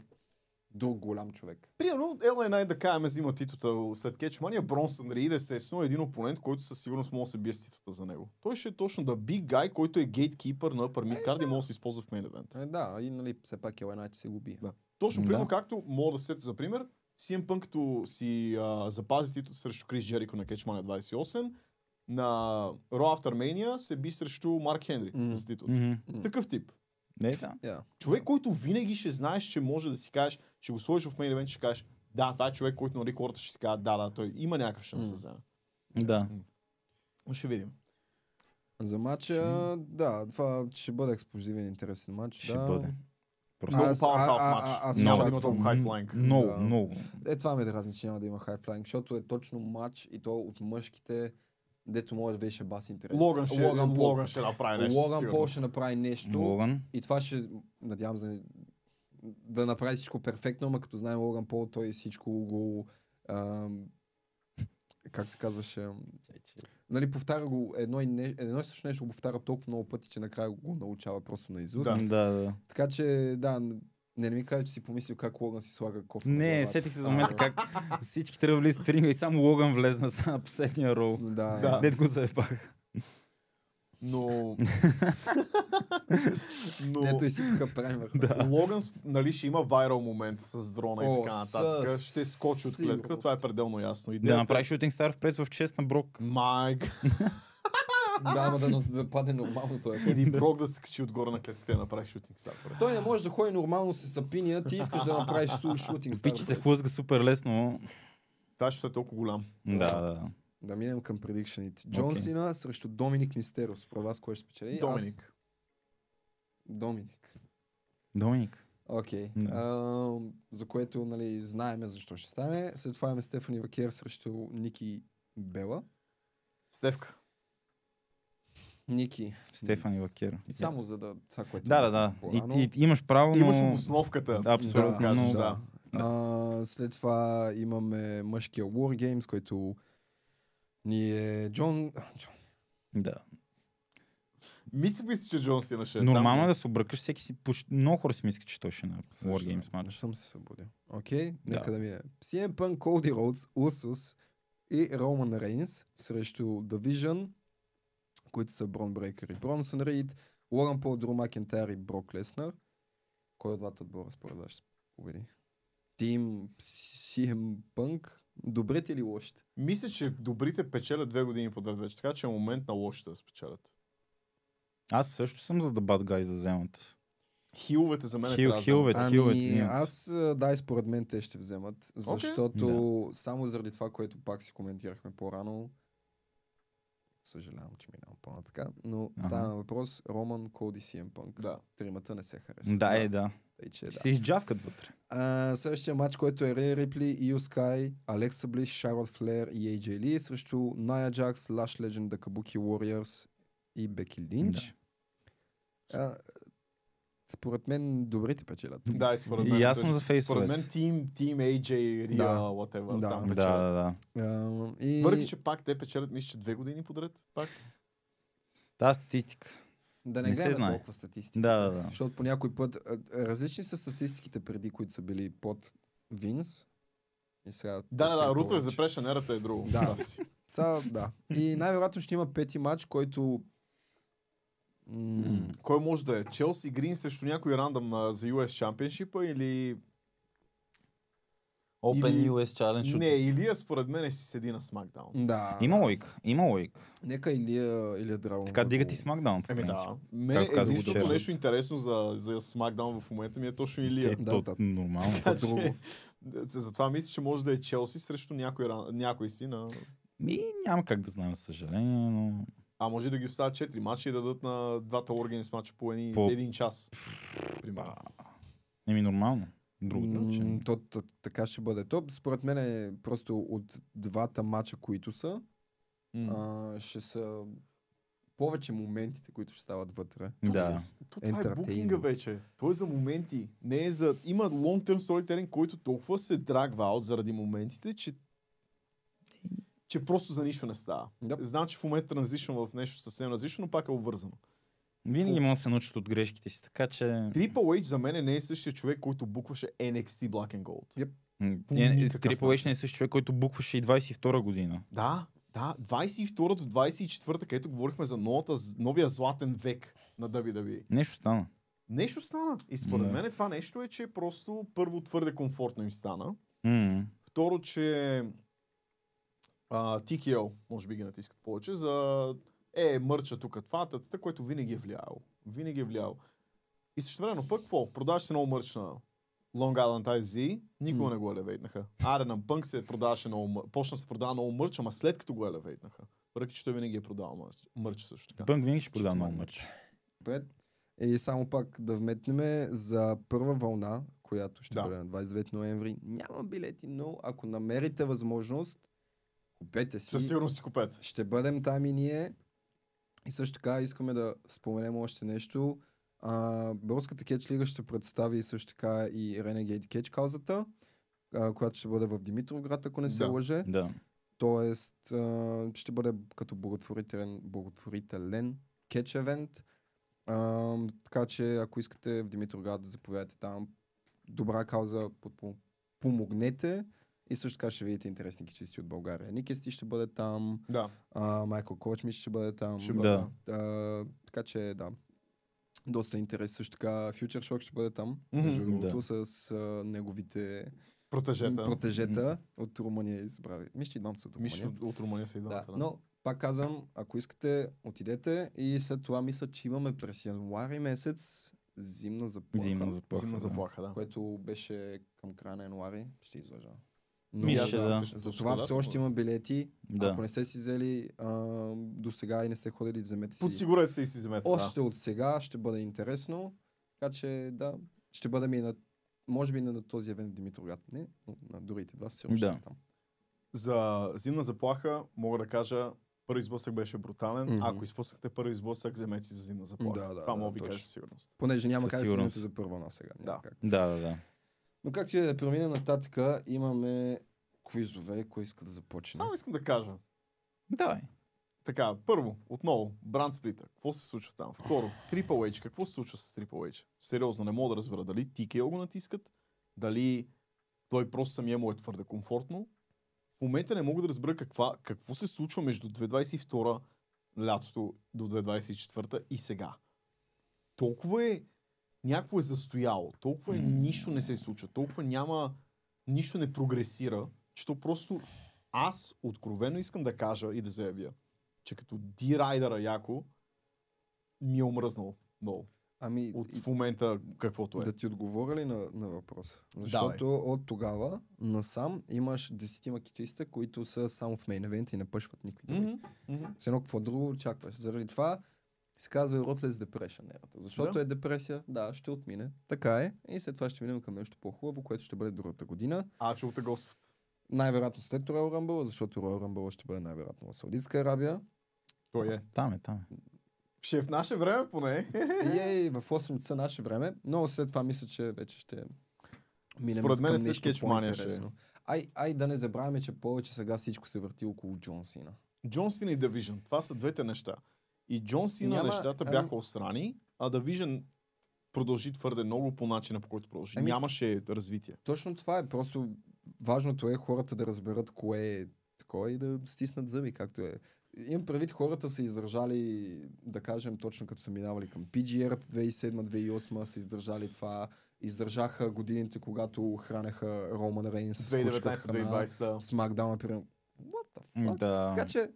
друг голям човек. Примерно, LA Knight да кажем взима титлата след Кетчмания, Бронсън Рийд естествено е един опонент, който със сигурност може да се бие с титлата за него. Той ще е точно да big guy, който е гейткипър на upper mid-card и може да се използва в мейн евент. Да, и все пак LA Knight се го бие. Точно, примерно както мога да сетя за пример, CM Punk като си запази титлата срещу Крис Джерико на Кетчмания 28, на Raw After Mania се би срещу Марк Хенри за титлата. Такъв тип. Човек, който винаги ще знаеш, че може да си кажеш, ще го сложиш в мейн евент, ще кажеш, да, това е човек, който нали хората ще си кажат, да, той има някакъв шанс да вземе. Да. Ще видим. За матча, това ще бъде експлозивен, интересен матч. Ще бъде. Много powerhouse матч. Няма да има толкова high-flying. Много. Това ме дразни, че няма да има high-flying, защото е точно матч и то от мъжките, дето може да беше бас интерес. Логан ще направи нещо. Логан Пол ще направи нещо. И това ще, надявам се, да направи всичко перфектно, но като знаем Логан Пол, той всичко го... как се казваше... Нали, повтаря го едно и също нещо го повтаря толкова много пъти, че накрая го научава просто на изуст. Да. Така че, не ми кажа, че си помислил как Логан си слага кофе. Не, сетих се за момента как всички трябва влизат в ринга и само Логан влезна на последния рол. Дед го заебах. Но... Ето и си праймер. Логан, нали, ще има вайрал момент с дрона и така нататък. Ще скочи от клетката, това е пределно ясно. Да направи шутинг стар в прес в чест на Брок. Майк. Да падне нормално това. Или Брок да се качи отгоре на клетката и направи шутинг стар. Той не може да ходи нормално с сапиния, ти искаш да направиш шутинг стар. Пичите хлъзга супер лесно. Това ще е толкова голям. Да. Да минем към предикшените. Джон Сина срещу Доминик Мистерио. Според вас кой ще спечели? Доминик. Окей. За което, нали, знаеме защо ще стане. След това имаме Стефани Вакер срещу Ники Бела. Стефка. Ники. Стефани Вакер. Само за да... Това, което да. И имаш право, но... Имаш обосновката. Абсолютно. След това имаме мъжкия War Games, който ни е Джон... Да. Мисли, че Джон Сина ще е нормално е да се обръкаш, всеки си... Много хора си мислят, че той ще е на War Games матч. Не съм се събудил. Окей, нека да мине. CM Punk, Cody Rhodes, Usos и Roman Reigns срещу Division, които са Брон Брейкър и Бронсън Рийд, Логан Пол, Дрю Макентайр и Брок Леснар. Кой от двата отбора според вас ще победи? Тим CM Punk, добрите или лошите? Мисля, че добрите печелят 2 години подред вече, така че е момент на лошите да спечелят. Аз също съм за The Bad Guys да вземат. Хиловете за мен трябва да вземат. Аз, да, и според мен те ще вземат, защото само заради това, което пак си коментирахме по-рано, съжалявам, че минавам по-нататък, но стана въпрос, Роман, Коди, CM Punk. Да. Тримата не се харесват. Да. Се изджавкат вътре. Следващия матч, който е Рей Рипли, Ио Скай, Алекса Блис, Шарлот Флер и AJ Ли срещу Ная Джакс, Лаш Легенд, Кабуки Warriors и Беки Линч. Да. Според мен добрите печелят. Да, и според мен. И аз съм за фейсовете. Според мен Team AJ, Ria, whatever, там печелят. Въпреки, че пак те печелят, мисля, че 2 години подред. Пак. Та статистика. Да не гледаме толкова статистики. Да. Защото по някой път различни са статистиките преди, които са били под Винс. И сега да, Ruthless Depression ерата е друго. Да. И най-вероятно ще има пети матч, който кой може да е? Челси Грин срещу някой рандъм за US Championship или Open US Challenge? Не, Илия според мен си седи на SmackDown. Да. Има лойка. Нека Илия Драгон. Така дигат и SmackDown. Да. Мен единственото нещо интересно за SmackDown в момента ми е точно Илия. Нормално. Затова мисля, че може да е Челси срещу някой си на... Няма как да знаем, съжаление, но... Може да ги оставят 4 матча и да дадат на двата Wargames матча по един час. Примерно. Нормално. Така ще бъде. Според мен е просто от двата матча, които са, ще са повече моментите, които ще стават вътре. Да. Това е букинга вече. Той е за моменти. Не е за... Има long-term storytelling, който толкова се драгва заради моментите, че просто за нищо не става. Знам, че в момента транзишвам в нещо съвсем различно, но пак е обвързано. Винаги може да се научат от грешките си, така че... Triple H за мен не е същия човек, който букваше NXT Black and Gold. Triple H не е същия човек, който букваше и 22 година. Да, 22 до 24, където говорихме за новия златен век на WWE. Нещо стана. И според мен това нещо е, че просто първо твърде комфортно им стана. Второ, че TKO, може би ги натискат повече, за мърча тук това, което винаги е влияло. И същевременно пък какво? Продаваше много мърч на Long Island IZ, никога не го елевейтнаха. Арена Пънк се продаваше почна да се продава много мърч, ама след като го елевейтнаха. Въпреки че той винаги е продавал мърч също така. Пънк винаги ще продава много мърч. И само пак да вметнем за първа вълна, която ще бъде на 29 ноември. Няма билети, но ако намерите възможност, купете си. Със сигурност си купете. Ще бъдем там и ние. И също така искаме да споменем още нещо. Българската кетч лига ще представи също така и Renegade Кетч каузата, която ще бъде в Димитровград, ако не се лъже. Да. Тоест ще бъде като благотворителен кетч евент. Така че ако искате в Димитровград да заповядате там, добра кауза, помогнете. И също така ще видите интересни кичисти от България. Никести ще бъде там. Да. Майкъл Кочмич ще бъде там. Така че доста интерес. Също така Future Shock ще бъде там. С неговите протежета от Румъния избрави. Мисля, че и двамата са от Румъния. От Румъния са и двамата. Но пак казвам, ако искате, отидете и след това мисля, че имаме през януари месец зимна заплаха. Да. Което беше към края на януари. Ще излъжа. За това все още има билети. Ако не сте си взели до сега и не сте ходили, вземете си. Подсигурете се и си вземете. Още от сега ще бъде интересно. Така че ще бъдем и може би на този евент Димитровград. Не, но на другите два сигурно ще там. За зимна заплаха мога да кажа, първи сблъсък беше брутален. Ако изпуснахте първи сблъсък, вземете си за зимна заплаха. Това мога ви кажа със сигурност. Понеже няма как да се за първа на сега. Да. Но както и да преминем нататък, имаме квизове, кой иска да започне. Само искам да кажа. Давай. Така, първо, отново, бранд сплита. Какво се случва там? Второ, Triple H. Какво се случва с Triple H? Сериозно, не мога да разбера дали TKO го натискат, дали той просто самия му е твърде комфортно. В момента не мога да разбера какво се случва между 2022 лятото до 2024 и сега. Някакво е застояло, толкова нищо не се случва, толкова нищо не прогресира, че то просто аз откровено искам да кажа и да заявя, че като D-райдера яко, ми е омръзнал много. Ами, в момента каквото е. Да ти отговоря ли на въпроса? Защото от тогава насам имаш 10 кичиста, които са само в мейн евент и не пъшват никой други. С едно какво друго очакваш. Заради това се казва Ruthless Depression ерата. Защото е депресия, ще отмине. Така е. И след това ще минем към нещо по-хубаво, което ще бъде другата година. Чулте Господ. Най-вероятно след Royal Rumble, защото Royal Rumble ще бъде най-вероятно в Саудитска Арабия. Той е. Там е. Ще е в наше време поне. В 8 часа наше време, но след това мисля, че вече ще минем според мен към след нещо по-интересно. Ай да не забравяме, че повече сега всичко се върти около Джон Сина. Джон Сина и Division. Това са двете неща. И Джон Сина нещата бяха острани, а Division продължи твърде много по начина, по който продължи. Нямаше развитие. Точно това е. Просто важното е хората да разберат кое е такова и да стиснат зъби, както е. Имам предвид, хората са издържали, да кажем, точно като са минавали към PGR 2007-2008, са издържали това, издържаха годините, когато хранеха Роман Рейнс, 2019-2020, SmackDown, например. What the fuck? Да. Така че,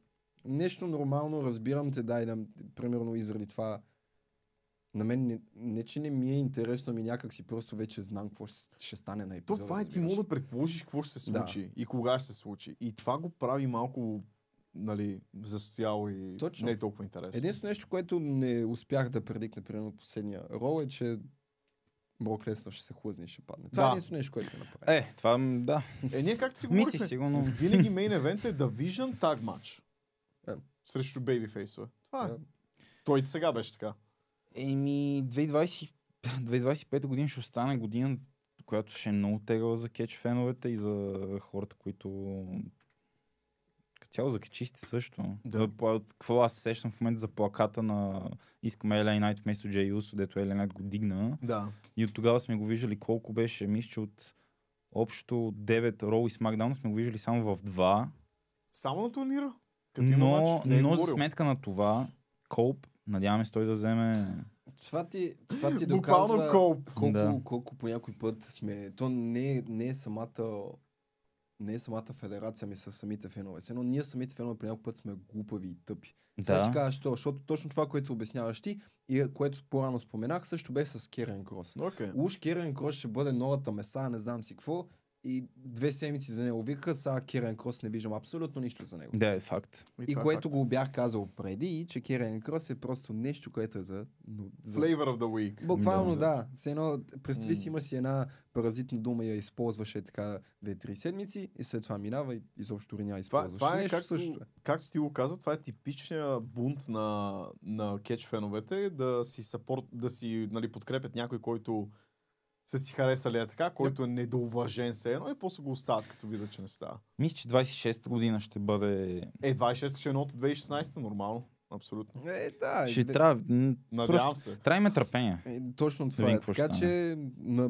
нещо нормално, разбирам те, примерно и заради това, на мен не че не ми е интересно, някак си просто вече знам какво ще стане на епизода. Това ти мога да предположиш какво ще се случи и кога ще се случи. И това го прави малко застояло и точно. Не е толкова интересно. Единствено нещо, което не успях да предикна, примерно последния рол е, че Брок Леснър ще се хлъзне и ще падне. Това е единствено нещо, което направи. Това, да. Ние както си говорихме, сигурно. винаги мейн евент е Division Tag Match. Срещу бейбифейсове. Това е. Той сега беше така. 2025 година ще остане година, която ще е много тегала за кетч феновете и за хората, които цяло за кечисти също. Какво аз сещам в момента за плаката на искаме LA Knight вместо Jey Uso, дето LA Knight го дигна. Да. И от тогава сме го виждали колко беше. Мисля, че от общо 9 Raw и SmackDown сме го виждали само в 2. Само на турнира? Но за сметка на това, Колп, надяваме се той да вземе... Това ти доказва колко по някой път сме... То не е самата федерация, ми са самите фенове. Но ние самите фенове по някой път сме глупави и тъпи. Сега ще кажа, защото точно това, което обясняваш ти и което по-рано споменах, също беше с Керен Крос. Уж Керен Крос ще бъде новата меса, не знам си какво. И 2 седмици за него викаха, сега Керен Крос не виждам абсолютно нищо за него. Да, е факт. И което го бях казал преди, че Керен Крос е просто нещо, което е за... Flavor of the week. Буквално да. Представи си, има си една паразитна дума, я използваше така 2-3 седмици и след това минава и изобщо не я използваш. Това е както ти го каза, това е типичният бунт на кетч феновете, да си подкрепят някой, който са си харесали така, който е недоуважен се едно и после го остават, като видят, че не става. Мисля, че 26-та година ще бъде... 26-та ще е едно от 2016-та, нормално. Абсолютно. Ще трябва... Надявам се. Трябва има търпение. Точно това е. Така че,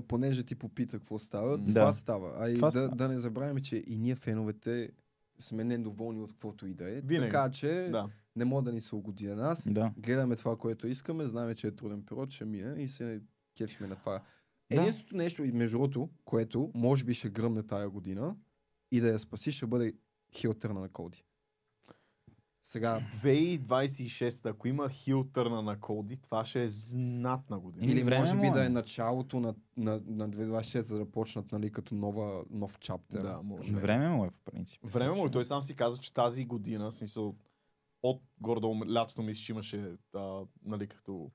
понеже ти попита какво става, това става. Да не забравяме, че и ние феновете сме недоволни от каквото и да е. Така че не мога да ни се угоди на нас. Гледаме това, което искаме, знаем, че е труден период, ще мине и се кефиме на това. Единственото нещо, между другото, което може би ще гръмне тая година и да я спаси, ще бъде хилтърна на Коди. Сега... 2026, ако има хилтърна на Коди, това ще е знатна година. Или може би да е началото на 2026, за да почнат като нов чаптер. Да, може. Време му е по принцип. Време му е. Той сам си каза, че тази година, смисъл, от горе-долу лятото мисля, че имаше като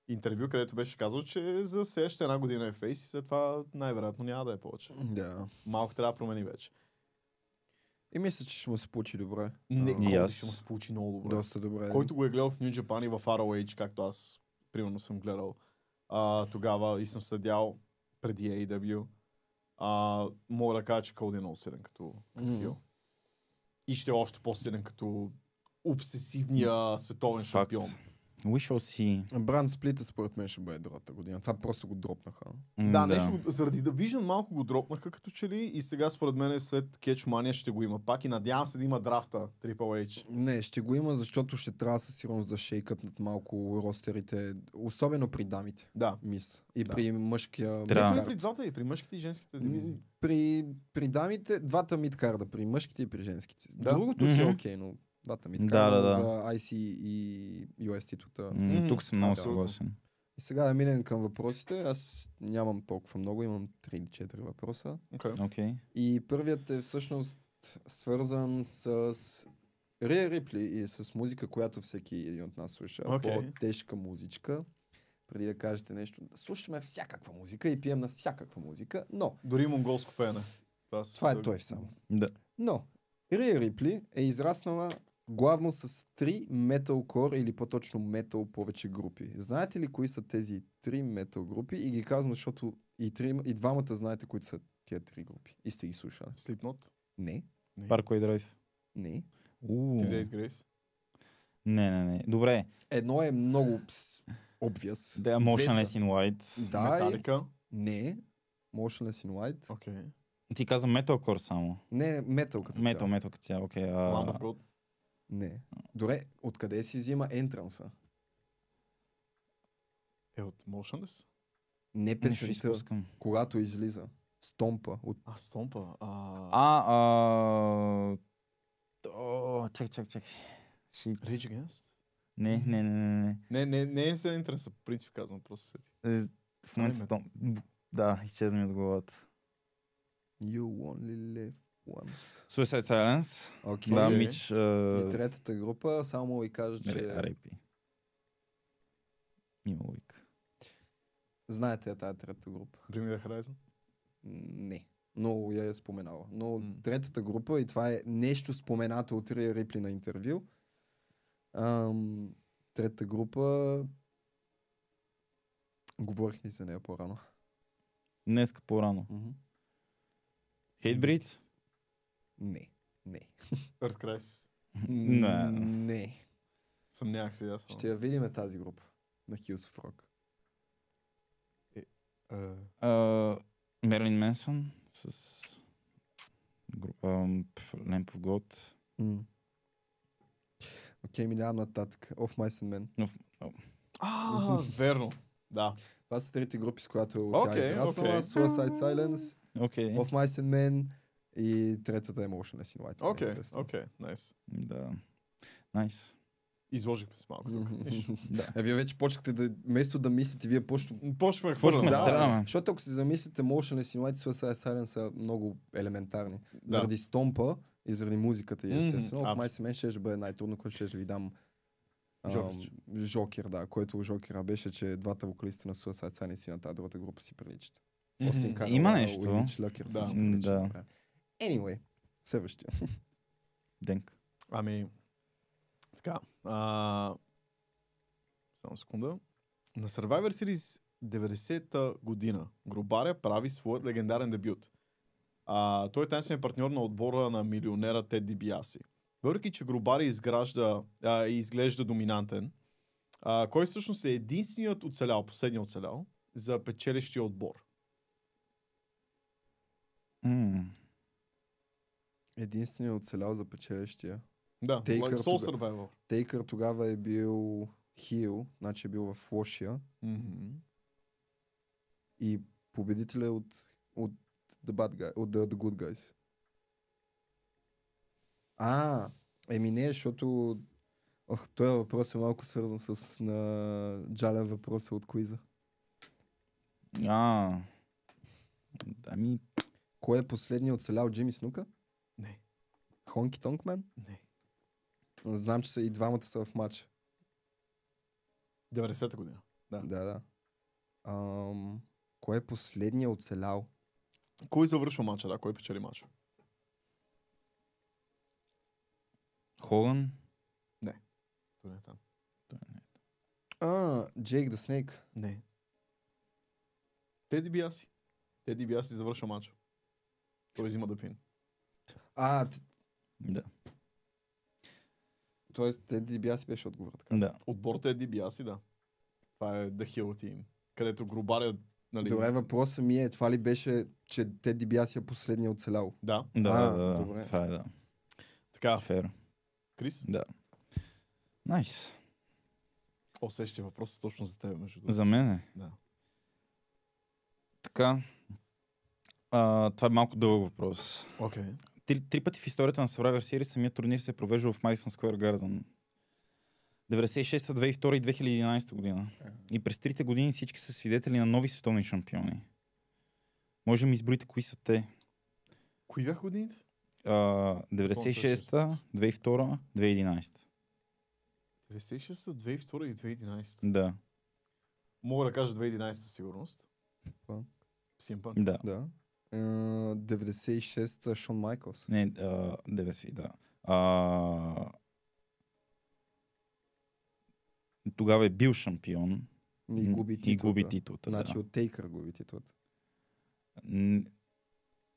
интервю, където беше казал, че за следващата една година е фейс и след това най-вероятно няма да е повече. Да. Малко трябва да промени вече. И мисля, че ще му се получи добре. Коди ще му се получи много добре. Доста добре. Който го е гледал в New Japan и в ROH, както аз примерно съм гледал тогава и съм следял преди AEW, мога да кажа, че Коди е много силен като хил. И ще е още по-силен като обсесивния световен шампион. We shall see. Бранд сплита според мен ще бъде другата година. Това просто го дропнаха. Нещо заради Division малко го дропнаха като че ли и сега според мен след Catch Mania ще го има пак и надявам се да има драфта Triple H. Не, ще го има, защото ще трябва със сигурност да шейкъпнат малко ростерите, особено при дамите. Да. Мисля. И при мъжкия... При двата и при мъжките и женските дивизии. При дамите, двата мидкарда, при мъжките и при женските. Другото си окей, но Двата ми Да, така, да, но да. за IC и UST-тута. Тук съм много да. съгласен. И сега да минем към въпросите. Аз нямам толкова много, имам 3 или 4 въпроса. Окей. И първият е всъщност свързан с Рия Рипли и с музика, която всеки един от нас слуша. По-тежка музичка. Преди да кажете нещо, слушаме всякаква музика и пием на всякаква музика, но... Дори монголско пеене. Това е той само. Да. Но Рия Рипли е израснала главно с 3 металкор или по-точно метал повече групи. Знаете ли кои са тези 3 метал групи? И ги казвам, защото и двамата знаете кои са тия 3 групи. И сте ги слушали. Slipknot? Не. Parkway Drive. Не. Three Days Grace? Не. Добре. Едно е много obvious. Да, Motionless in White. Да, Metallica? не. Motionless in White. Окей. Ти каза Metalcore само. Не, метал като цяло. Метал като цяло, окей. Lamb of God? Не. Добре, откъде си взима ентранса? От Motionless? Не песента, когато излиза. Стомпа. Стомпа. Чак. Rage Against? Не. Не е за интереса, по принцип казвам, просто сети. В момента да, изчезна ми от главата. You only live once. Suicide Silence. Okay. Да, Мич. И третата група, само ви кажа, че... R.I.P. Има логика. Знаете тази трета група? Bring the Horizon? Не. Но я е споменала. Но третата група, и това е нещо споменато от Рия Рипли на интервю, третата група... Говорих ли за нея по-рано? Днеска по-рано. Hatebreed? Не. Earth Crisis? Не. Съмнявах се, ясно. Ще я видим тази група на Hills of Rock. Мерлин Менсън с Lamp of God. Окей, минавам нататък. Of Mice and Men. Верно. Да. Това са трите групи, с която тя е израснала. Suicide Silence, Of Mice and Men и третата е Motionless in White. Окей, найс. Да. Найс. Изложихме се малко тук. Вие вече почнахте да, вместо да мислите, вие почваме да, защото ако си замислите, Motionless in White и Suicide Silence са много елементарни. Заради стомпа и заради музиката, естествено. В Mice and Men ще бъде най-трудно, което ще ви дам Жокер, да, който Жокера беше, че двата вокалиста на Suicide Silence и на тази другата група си приличат. Има нещо. Да. Anyway, следващия. Денк. Така. Само секунда. На Survivor Series 90-та година Грубаря прави своят легендарен дебют. Той е тенисният партньор на отбора на милионера Тед Дибиаси. Въпреки че Грубаря изглежда доминантен, кой всъщност е единственият оцелял, последният оцелял за печелищия отбор? Единственият оцелял за печелищия? Да, Soul Survivor. Тейкър тогава е бил хил, значи е бил в лошия. И победителя от The Bad Guy, от The Good Guys. Не, защото този въпрос е малко свързан с джален въпрос от куиза. Кой е последният оцелял, Джимми Снука? Не. Хонки Тонкмен? Не. Но знам, че и двамата са в матча. 90-та година. Да. Кой е последният оцелял? Кой завършва матча, да? Кой печели матча? Хоган? Не. Той не е там. Джейк да Снейк? Не. Теди Биаси. Теди Биаси завършва матча. Той взима да пин. Да. Тоест Теди Биаси беше отговор, така? Да. Отбор Теди Биаси, да. Това е The Hill Team. Където Грубаря... Нали... Добре, въпросът ми е, това ли беше, че Теди Биаси е последния оцелял? Да. Добре. Това е, да. Така. Фер. Крис? Да. Найс. Следващия въпрос е точно за теб, между другото. За мен е? Да. Така. Това е малко дълъг въпрос. Окей. три пъти в историята на Survivor Series самият турнир се провежда в Madison Square Garden. 96-та, 2002 и 2011 година. И през трите години всички са свидетели на нови световни шампиони. Може да ми изброите кои са те. Кои бяха годините? 96-та, 2002, 2011. 96-та, 2002 и 2011. Да. Мога да кажа 2011 със сигурност. CM Punk. Да. 96-та Шон Майкълс. Не, 90, да. Тогава е бил шампион. И губи титлата. Значи от Тейкър губи титлата.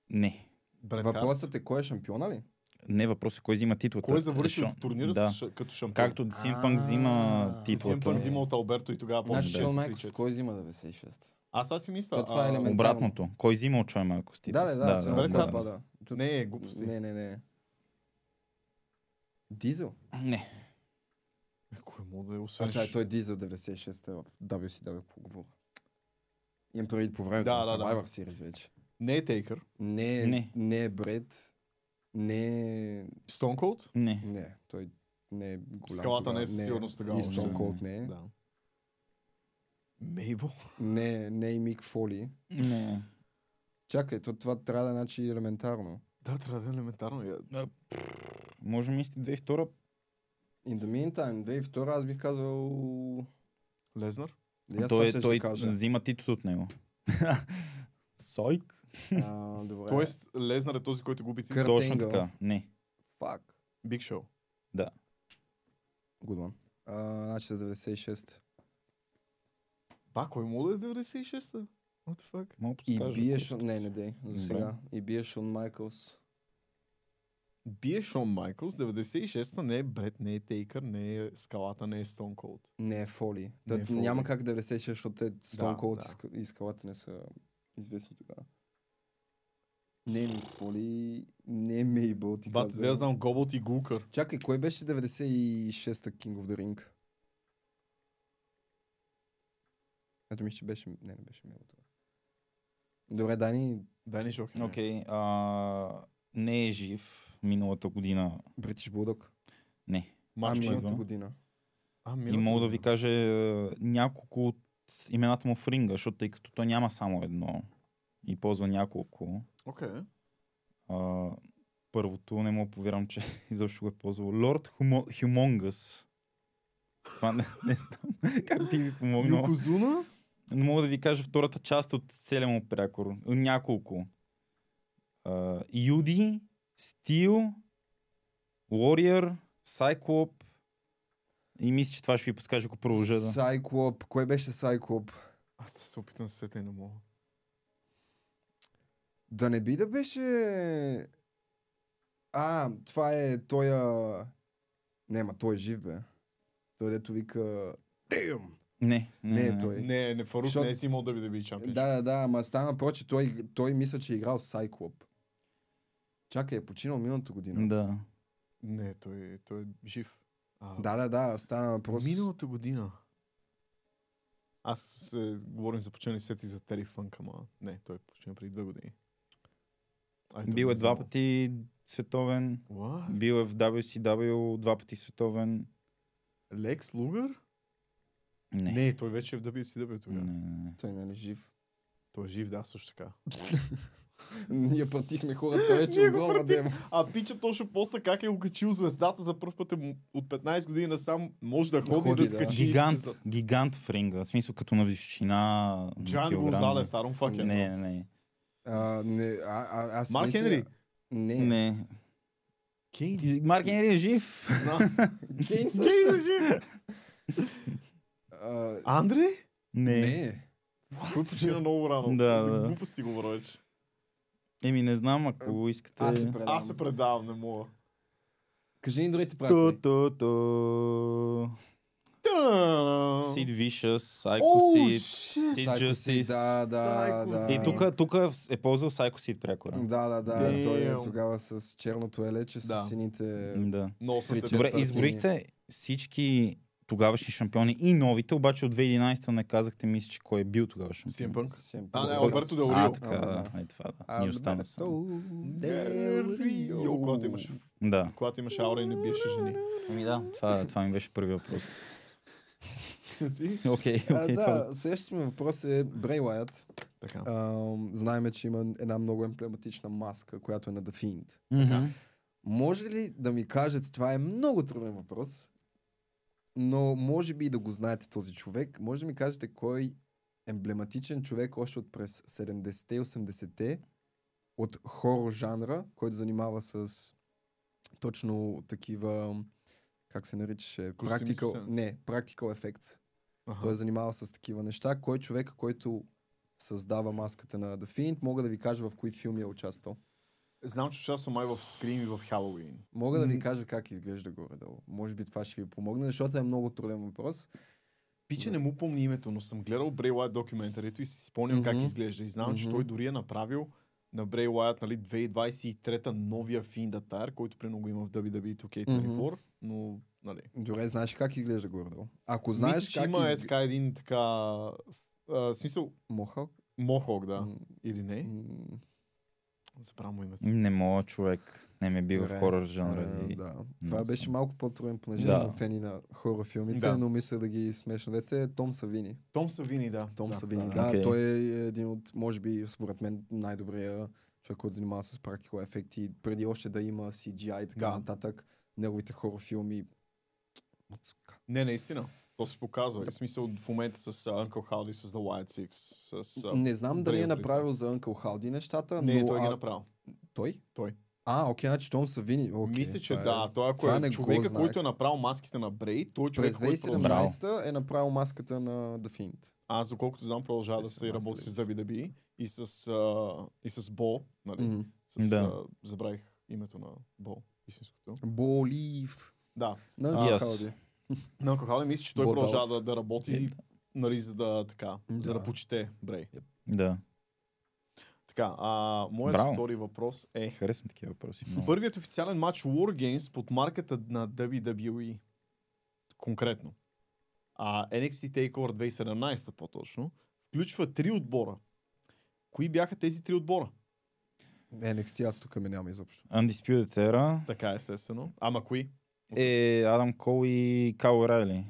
Не. Въпросът е кой е шампиона ли? Не, въпросът е кой взима титлата. Кой завърши от турнира като шампион? Както CM Punk взима титлата. CM Punk взима от Алберто и тогава Значи Шон Майкълс кой взима 96-та? Аз си мисля. Това е елементарно. Обратното. Кой взима от Шон Майкълс титлата? Да. Не, глупости. Не. Дизел? Не. Кой мога да е освен? Той е Дизел 96-та в WCW поговора. Имам преди по времето на Survivor Series вече. Не е Тейкър. Не е Бред. Не е... Stone Cold? Не, той не е голям. Скалата не е със сигурност тогава. И Stone Cold не е. Да. Мейбъл? Не и Мик Фоли. Не. Чакай, това трябва да е значи елементарно. Да, трябва да е елементарно. Може ми сте 2002. In the meantime, 2002 аз бих казал... Лезнар? Той взима титлата от него. Сойк? Добре. Тоест, Лезнар е този, който губи титлата? Точно така. Не. Fuck. Биг Шоу? Да. Good one. Значи 96. Кой мога да е 96-та? What the fuck? И бие Шон... Не дей. За сега. И бие Шон Майкълс. Бие Шон Майкълс, 96-та не е Бред, не е Тейкър, не е Скалата, не е Stone Cold. Не е Фоли. Няма как 96, защото Stone Cold и Скалата не са известни тогава. Не е Мик Фоли, не е Мейбъл. Да знам, Гобот и Гулкър. Чакай, кой беше 96-та King of the Ring? Ето ми ще беше... Не беше Мейбъл. Добре, Дани Шохин. Окей. Не е жив миналата година. Бритиш Булдог? Не. Миналата година. И мога да ви кажа няколко от имената му в ринга, защото тъй като той няма само едно и ползва няколко. Окей. Първото не мога повярвам, че изобщо го е ползвал. Лорд Humongous. Това не знам как би ви помогнал. Йокозуна? Но мога да ви кажа втората част от целия му прякор. Няколко. Юди, Стил, Warrior, Cyclop. И мисля, че това ще ви подскажа, ако продължа. Cyclop. Кой беше Cyclop? Аз се опитам да се сета и не мога. Да не би да беше... Това е той... той е жив, бе. Той дето вика... Не е той. Не, Фарук не е си имал WWE чампион. Да, ама стана проче, той мисля, че е играл с Cyclop. Чакай, е починал миналата година. Да. Не, той е жив. Да, стана въпрос. Миналата година. Аз говорим за починали сети за Тери Фънк, ама не, той е починал преди 2 години. Бил е 2 пъти световен. What? Бил е в WCW 2 пъти световен. Лекс Лугър? Не, той вече е в WCW тогава. Не. Той не е жив. Той е жив, да, също така. Ние платихме хората вече огромна демо. Пича точно после как е окачил звездата за първ път от 15 години насам може да ходи да скачи. Гигант в ринга. В смисъл като на височина. Джан Гонзалес, I don't fucking know. Не. Марк Хенри? Не. Кейн? Марк Хенри е жив. Кейн също е жив. Андре? Не. Кой почина много рано? Да. Глупости говоря вече. Не знам, ако искате... Аз се предавам, не мога. Кажи ни другите правила. Сид Вишъс, Сайко Сид, Сид Джастис. Да. И тук е ползвал Сайко Сид прякора. Да. Той е тогава с черното елече, с сините... Да. Добре, изборихте всички тогавашни шампиони и новите, обаче от 2011 не казахте, мисля, че кой е бил тогава шампион. CM Punk. Не, Алберто Дел Рио. Така, това да. Ни остана само. Дел Рио. Когато имаш аура и не биеше жени. Ами да, това ми беше първи въпрос. Окей. Да, следващия ми въпрос е Брей Уайт. Знаеме, че има една много емблематична маска, която е на The Fiend. Може ли да ми кажете, това е много труден въпрос, но може би и да го знаете този човек, може да ми кажете кой емблематичен човек още от през 70-те и 80-те от хорор жанра, който занимава с точно такива, как се наричаше? Practical effects. Той е занимава с такива неща. Кой човек, който създава маската на The Fiend, мога да ви кажа в кои филми е участвал. Знам, че участвам май в Scream и в Halloween. Мога да ви кажа как изглежда горе-долу. Може би това ще ви помогне, защото е много труден въпрос. Пиче не му помни името, но съм гледал Брей Уайт документарито и си спомням как изглежда. И знам, че той дори е направил на Брей Уайт, нали, 2023 новия Fiend Attire, който примерно го има в WWE 2K24, но, нали. Добре, знаеш как изглежда горе-долу? Ако знаеш мисля, че има така един така... смисъл... Мохок, да. Или не? Забравям му името. Не мога, човек. Не ме бил в хорор жанра. Да. Това беше малко по-труден, понеже съм фени на хорор филмите, но мисля да ги смешнете. Том Савини. Том Савини, да. Той е един от, може би, според мен, най-добрия човек, който занимава с practical ефекти. Преди още да има CGI и така нататък. Неговите хорор филми... Не, наистина. То се показва. В смисъл в момента с Uncle Howdy, с The White Six. Не знам дали е направил за Uncle Howdy нещата, но... той ги е направил. Той? Той. Окей, значи Том Савини. Мисля, че да. Той ако е човека, който е направил маските на Брей, той човек, през 2017 е направил маската на The Fiend. Аз, доколкото знам, продължава да се работи с WWE и с Бо. Нали? Забравих името на Бо. Истинското. Бо Лив. Да. На Uncle Howdy. На Uncle Howdy мисля, че той продължава да работи, нали, за да почете Брей. Да. Така, моят втори въпрос е... Харесвам такива въпроси. Първият официален матч War Games под марката на WWE. Конкретно. NXT TakeOver 2017 по-точно. Включва 3 отбора. Кои бяха тези 3 отбора? NXT аз тук ме няма изобщо. Undisputed Era. Така, естествено. Ама кои? Адам Кол и Кайл Райли.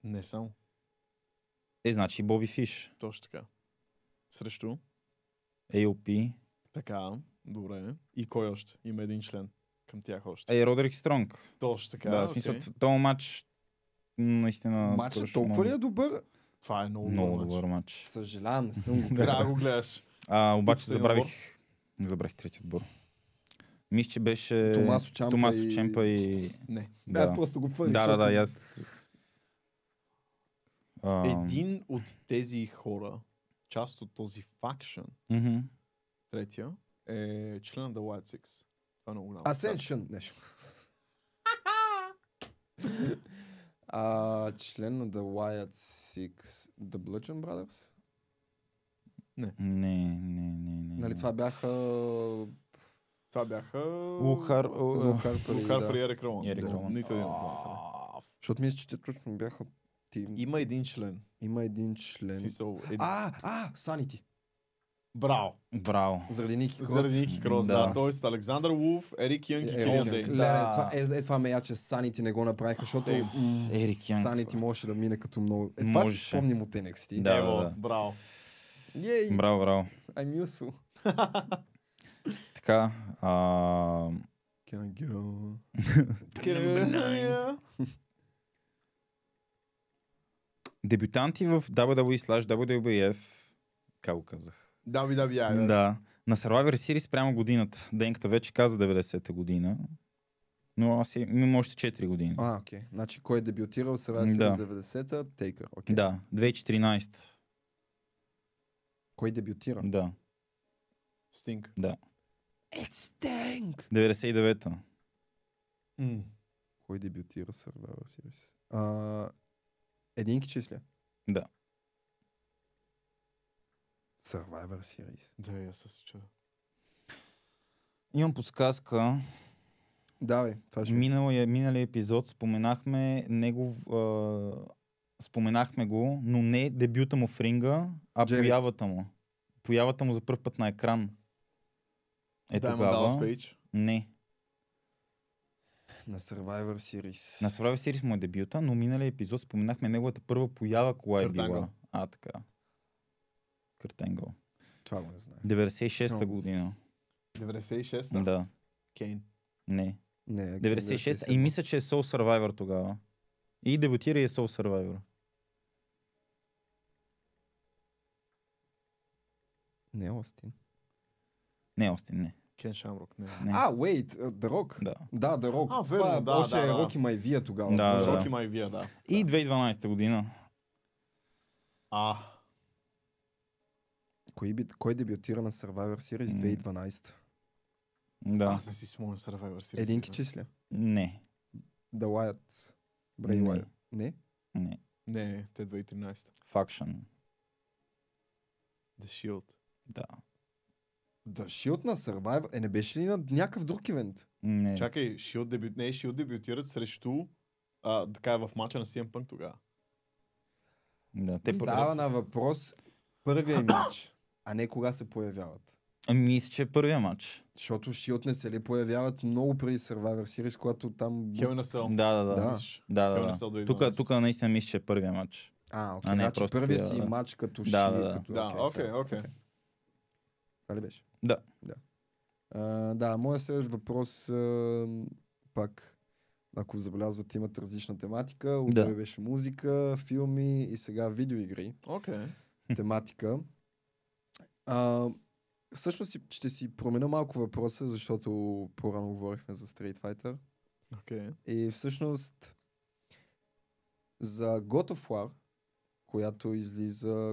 Не само. Значи Боби Фиш. Точно така. Срещу? AOP. Така, добре. И кой още? Има един член към тях още. Родерик Стронг. Точно така. Да, в смисъл, този матч наистина... Матчът толкова ли е добър? Това е много добър матч. Съжалявам, не съм го гледал. Трябва да го гледаш. Обаче забравих трети отбор. Мисля, че беше Томасо Чемпа и... Не. Да. Аз просто го фърних. Да. Един от тези хора, част от този факшън, третия, е член на The White Six. Това е много голямо. Ascension. Нещо. Член на The White Six. The Bludgeon Brothers? Не. Нали това бяха... Лукхар при Ерик Роман. Нито един. Защото мисля, че те точно бяха тим. Има един член. Санити. Браво. Заради Ники Крос. Да. Тоест Александър Вулф, Ерик Янг и Килиан Дейн. Това ме че Санити не го направиха, защото Санити можеше да мине като много... Това си спомним от NXT. Да. Браво. Браво. I'm useful. Така. Can I get on? Дебютанти в WWE/WWF, как го казах? WWE. Да. На Survivor Series прямо годината. Денката вече каза 90-та година. Но аз имам още 4 години. Окей. Значи кой е дебютирал в Survivor Series 90-та? Тейкър. Да, 2014. Кой дебютира? Да. Стинг. Да. It's Sting! 99-та. Кой дебютира в Survivor Series? Единки числи? Да. Survivor Series. Да, я се чуда. Имам подсказка. Давай, това ще... Миналия епизод споменахме споменахме го, но не дебюта му в ринга, а Джерик. появата му. Появата му за пръв път на екран. Diamond Dallas Page. Не. На Survivor Series. На Survivor Series му е дебюта, но миналия епизод споменахме неговата първа поява, кога е Kurt била. Angle. Така. Kurt Angle. Това го не знае. 96-та година. 96-та? Да. Кейн. Не. Не, 96-та. И мисля, че е Soul Survivor тогава. И дебютира и е Soul Survivor. Не, Остин. Не, Остин, не. Кен Шамрок, не. Не. Wait, The Rock. Да. Да, The Rock. А, верно, това да, още да, е да. Роки Майвия тогава. Да, може. да. Роки Майвия, да. И 2012 година. Кой дебютира на Survivor Series 2012? Да. Аз не си спомням Survivor Series. Един числя. Не. The Wyatt. Брей Не. Wyatt. Не? Не. Не, те 2013. Faction. The Shield. Да. The Shield на Survivor. Не беше ли на някакъв друг ивент? Не. Чакай, Shield дебютират срещу така е в мача на CM Punk тогава. Да, те Става на въпрос първия матч, а не кога се появяват. Мисля, че е първия матч. Защото Shield не се ли появяват много преди Survivor Series, когато там... Hell in a Cell. Да. Да. Мислиш? Да. Hell in a Cell 2012. Тук наистина мисля, че е първия матч. окей, А не значи просто първия поява, си да. матч като Да, Shield. да. Като... Да, окей. Това ли беше? Да. Да, моят следващ въпрос пак, ако забелязвате, имат различна тематика. Отдеве беше музика, филми и сега видеоигри. Окей. Тематика. Всъщност ще си променя малко въпроса, защото по-рано говорихме за Street Fighter. Окей. И всъщност за God of War,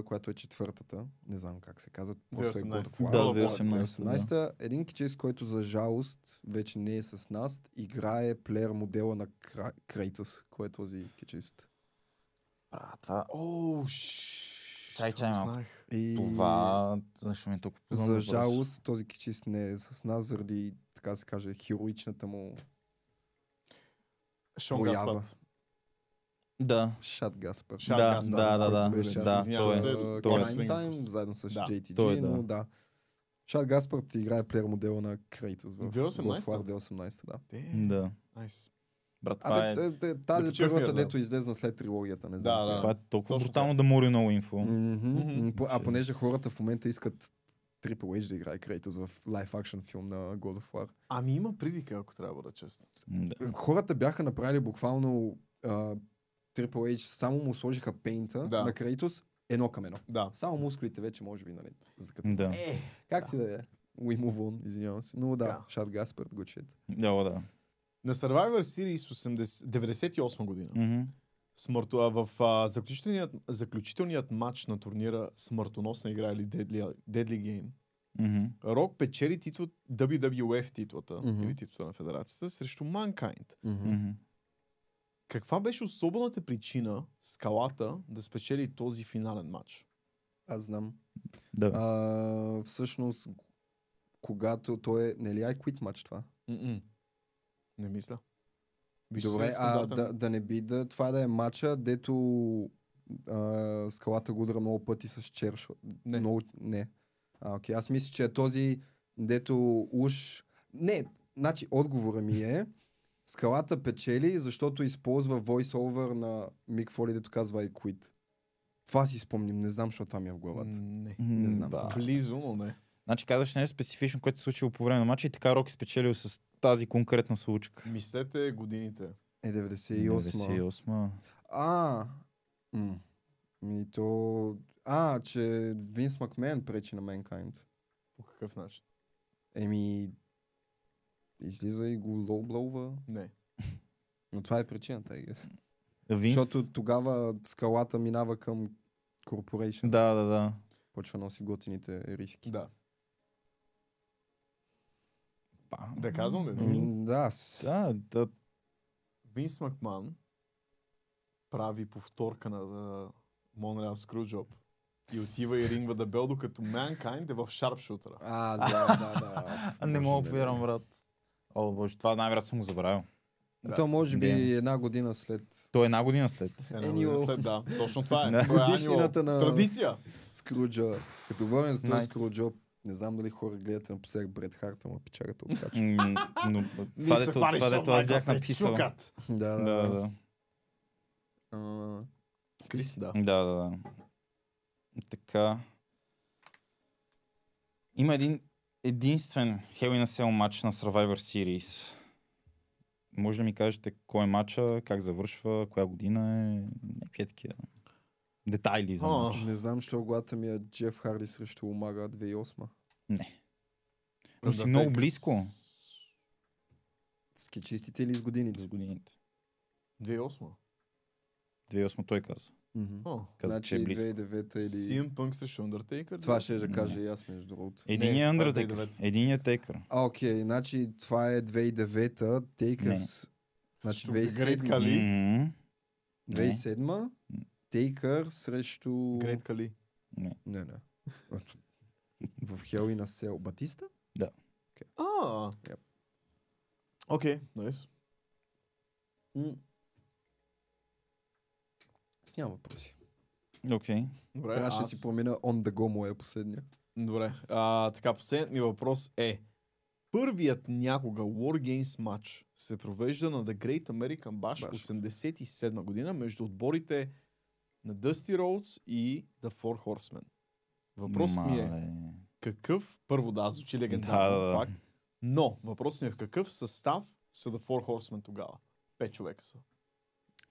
която е четвъртата, не знам как се казва, просто е God of War. Да, 2018, 2018. Един кичес, който за жалост вече не е с нас, играе плеер модела на Крейтос. Кой е този кичест? Това... Чай малко. И... Това... Защо ми е толкова познато? За жалост този кичест не е с нас, заради, така се каже, хероичната му Шон поява. Гаспард. Да. Шат Гаспар. Да. Беше част Да, от той е. Crime Time, заедно с Да. JTG, Той е, но да. Шат Гаспард играе плеер модела на Крейтос в 2018? God of War 2018, да. Да. Найс. Брат, това е... Тази Като Чеф първата, Мир, да. дето излезна след трилогията, не знам. Да. Това е толкова Точно брутално да мори много инфо. А понеже хората в момента искат Triple H да играе Крейтос в лайф акшн филм на God of War. Ами има придика, ако трябва да бъда чест. Да. Хората бяха направили буквално Triple H, само му сложиха пейнта Да. на Крейтос едно към едно. Да. Само мускулите вече може би, нали? За като Да. как ти да е? We move on, извинявам се. Но да, Да. Шат Гаспард, good shit. Да. На Survivor Series 98 година в заключителният матч на турнира смъртоносна игра или Deadly Game, Рок печели WWF титлата, или титлата на федерацията, срещу Mankind. Каква беше особената причина Скалата да спечели този финален матч? Аз знам. Да. Всъщност, когато той е... Не ли I Quit матч това? Не мисля. Добре, да не би това да е матча, дето Скалата го удра много пъти с черш. Не. Не. Окей, аз мисля, че е този, дето уж... Не, значи отговора ми е Скалата печели, защото използва voice-over на Мик Фоли, дето казва I Quit. Това си спомням, не знам, защото това ми е в главата. Не знам. Близо, но не. Значи казваш нещо специфично, което се случило по време на матча и така Рок е спечелил с тази конкретна случка. Мислете годините. 98. Че Винс Макмен пречи на Mankind. По какъв начин? Излиза и го лоублоува. Не. Но това е причината, I guess. Винс... Защото тогава Скалата минава към Corporation. Да. Почва носи готините риски. Да. Да казвам ли? Да. Винс Макман прави повторка на Монреал Скруджоп и отива и рингва да бел, докато Mankind е в шарпшутера. Да. Не мога да повярвам, брат. О, боже, това най-вероятно съм го забравил. Да. То може би Да. една година след То е една година след. Да, точно това е. Да. Това е Годишнината annual. на- Традиция. Скруджа. Като говорим за този Nice. Скруджо, не знам дали хора гледате напоследък Бред Харт, ама печагата откача. Но това дето аз бях написал. Да, Да, да. А, Крис, да. Да. Така. Има един единствен Hell in a Cell матч на Survivor Series. Може да ми кажете кой е матча, как завършва, коя година е, някакви такива детайли за матч. Не знам, що главата ми е Джеф Харди срещу Омага 2008. Не. Но си много близко Скетчистите или с годините? с годините. 2008. 2008 той каза. Каза, че е Значи близко. 2009 или... CM Punk срещу Undertaker. Това ще да кажа и аз, между другото. Единият това е Undertaker. 2009. Единият Тейкър. Окей, значи това е 2009-та, Тейкърс... Значи Срещу The Great 2007 Khali. Не. 2007 Тейкър срещу... Great Khali. Не. Не. В Hell in a Cell. Батиста? Yep. Окей, найс. С няма въпроси. Окей. Добре, Трябваше да си промена on the go моя последния. Добре. Така, последният ми въпрос е: първият някога Wargames матч се провежда на The Great American Bash 87 година между отборите на Dusty Rhodes и The Four Horsemen. Въпросът ми е какъв, първо да, звучи легендарно факт, но въпросът ми е в какъв състав са The Four Horsemen тогава? 5 човека са.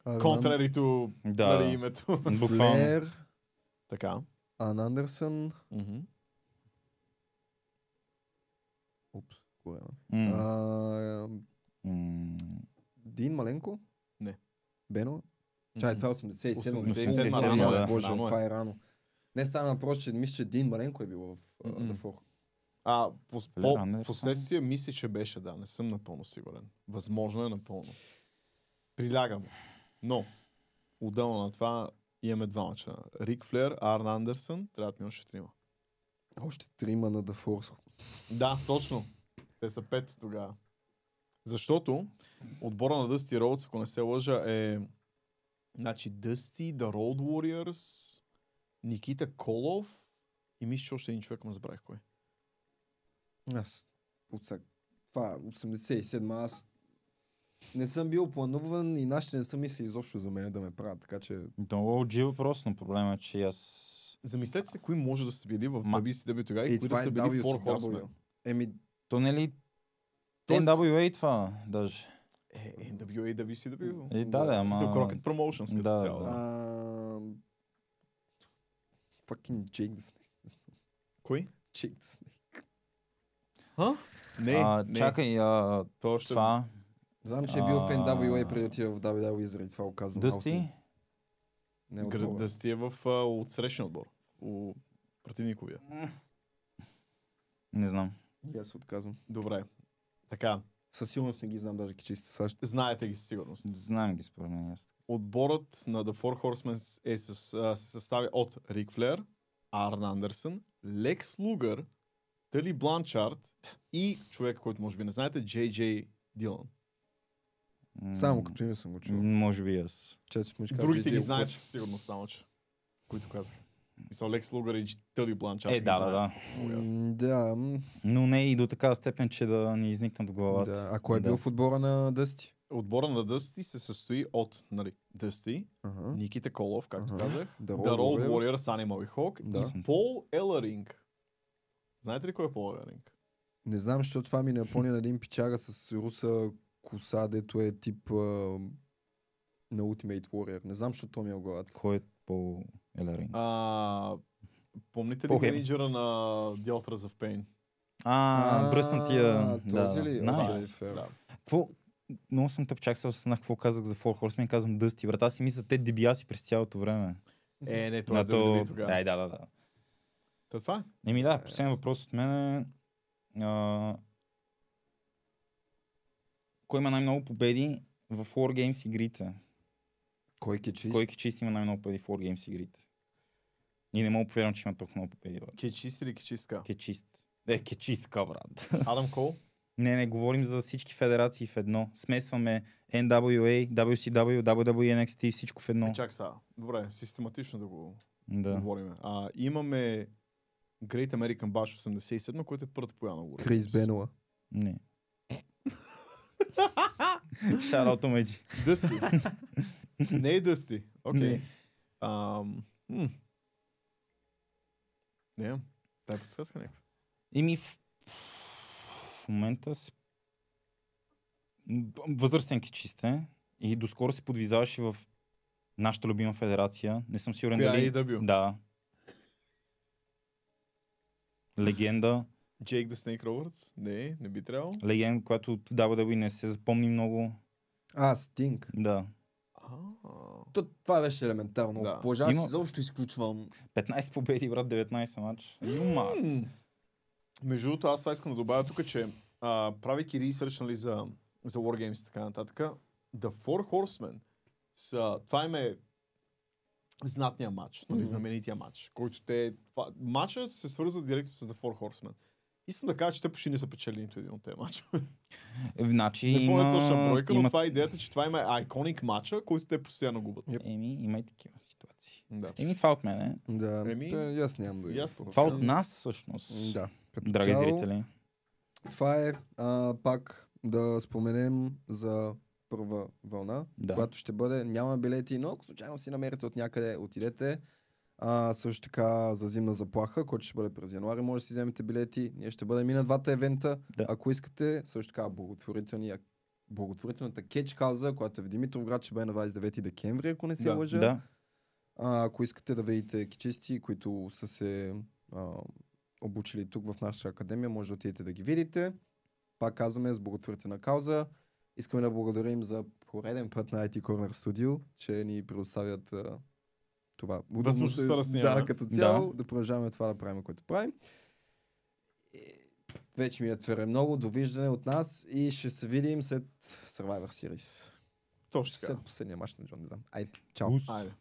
Contrary to нали, името. Флер, Така. Ан Андерсън, кое е? Дин Маленко? Не. Бено? Чай, това е 87. 87, рано е. Боже, Рано е. това е рано. Не стана въпрос, че мисля, че Дин Маленко е бил в The Four. Последствие мисля, че беше, да, не съм напълно сигурен. Възможно е напълно. Прилягам. Но, отделно на това, имаме два мача. Рик Флер, Арн Андерсън, трябва да ми още трима. Още трима на The Force. Да, точно. Те са 5 тогава. Защото отбора на Dusty Rhodes, ако не се лъжа, е значи Dusty, The Road Warriors, Никита Колов и мисля, че още един човек, ме забравих кой. Аз това 87, аз не съм бил плануван и нашите не са мисли изобщо за мен да ме правят, така че... Много OG въпрос, но проблема е, че аз... Замислете се, кои може да са били в WCW тогава и кои да това са е били Four WCW. Horsemen. То не ли... Тоест- NWA това, даже. NWA, WCW. Да, ама... Са Crockett Promotions като Да, цяло. да. Fucking Jake the Snake. Кой? Jake the Snake. Не. Чакай, То още... това... Знам, че е бил в NWA преди отива в WWE, заради това го казвам. Дъсти? Не отбора. Дъсти е в отсрещния отбор. У противниковия. Не знам. И аз отказвам. Добре. Така. Със сигурност не ги знам даже чисто САЩ. Знаете ги със сигурност. Знам ги според мен. Отборът на The Four Horsemen се съставя от Рик Флер, Арн Андерсън, Лекс Лугър, Тали Бланчард и човек, който може би не знаете, Джей Джей Дилан. Само като име съм го чул. Може би аз. Другите ги знаете със сигурност само, че които казах. И са Лекс Лугър и Тали Бланчард. Да. Да. Но не и до такава степен, че да ни изникнат в главата. Да. А кой е бил в отбора на Дъсти? Отбора на Дъсти се състои от Дъсти, Никита Колов, както казах, The Road Warriors, Animal и Hawk Да. и Пол Елеринг. Знаете ли кой е Пол Елеринг? Не знам, защото това ми напомня на един пичага с руса коса, дето е тип на Ultimate Warrior. Не знам, защото то ми е в главата. Кой е по Елеринг? Помните ли менеджера на The Authors of Pain? Бръснатия. Този ли? Nice. Да. Какво? Много съм тъпчак, се осъзнах какво казах за Four Horsemen, казвам Дъсти. Брат, аз си мисля, те дебияси през цялото време. Не, това е WWE тогава. Да. Това е? Да, последен въпрос от мен е... Кой има най-много победи в Wargames игрите? Кой кечист? Кой кечист има най-много победи в Wargames игрите? И не мога да повярвам, че има толкова много победи. Кечист или кечистка? Кечист. Кечистка, брат. Адам Кол? Не, говорим за всички федерации в едно. Смесваме NWA, WCW, WWE, NXT, всичко в едно. Чак сега. Добре, систематично да го Да. говорим. Имаме Great American Bash 87, който е първата поява на Крис Бенуа. Не. Shout out to Меджи. Дъсти. Не е Дъсти. Окей. Не. Дай подсказка някаква. В момента възрастенки чисте и доскоро се подвизаваше в нашата любима федерация. Не съм сигурен дали... AEW. Да. Легенда. Jake the Snake Roberts? Не би трябвало. Легенда, която в WWE не се запомни много. Стинг. Да. Това беше елементарно. Да. Аз изобщо изключвам. 15 победи, брат, 19 матч. Между другото, аз това искам да добавя тук, че правейки ресърч, нали, за Wargames и така нататък, The Four Horsemen това им е знатния матч, нали, знаменития матч, който матча се свързва директно с The Four Horsemen. Искам да кажа, че те почти не са печели нито един от тези матчове. Значи не помня точна бройка, но това е идеята, че това има айконик матча, който те постоянно губят. Има и такива ситуации. Да. Това от мене. Да, аз нямам да това от нас всъщност. Да. Драги зрители. Това е пак да споменем за първа вълна, която ще бъде, няма билети, но ако случайно си намерите от някъде, отидете. Също така за зимна заплаха, който ще бъде през януари, може да си вземете билети. Ние ще бъдем и на двата евента. Да. Ако искате, също така благотворителната кетч кауза, която е в Димитровград, ще бъде на 29 декември, ако не се лъжа. Да. Ако искате да видите кечисти, които са се обучили тук в нашата академия, може да отидете да ги видите. Пак казваме с благотворителна кауза. Искаме да благодарим за пореден път на IT Corner Studio, че ни предоставят това. Възможността да снимаме. Да, като цяло, да продължаваме това да правим, което правим. Вече ми е твърде много. Довиждане от нас и ще се видим след Survivor Series. Точно така. След последния мач на Джон, не знам. Айде, чао. Айде.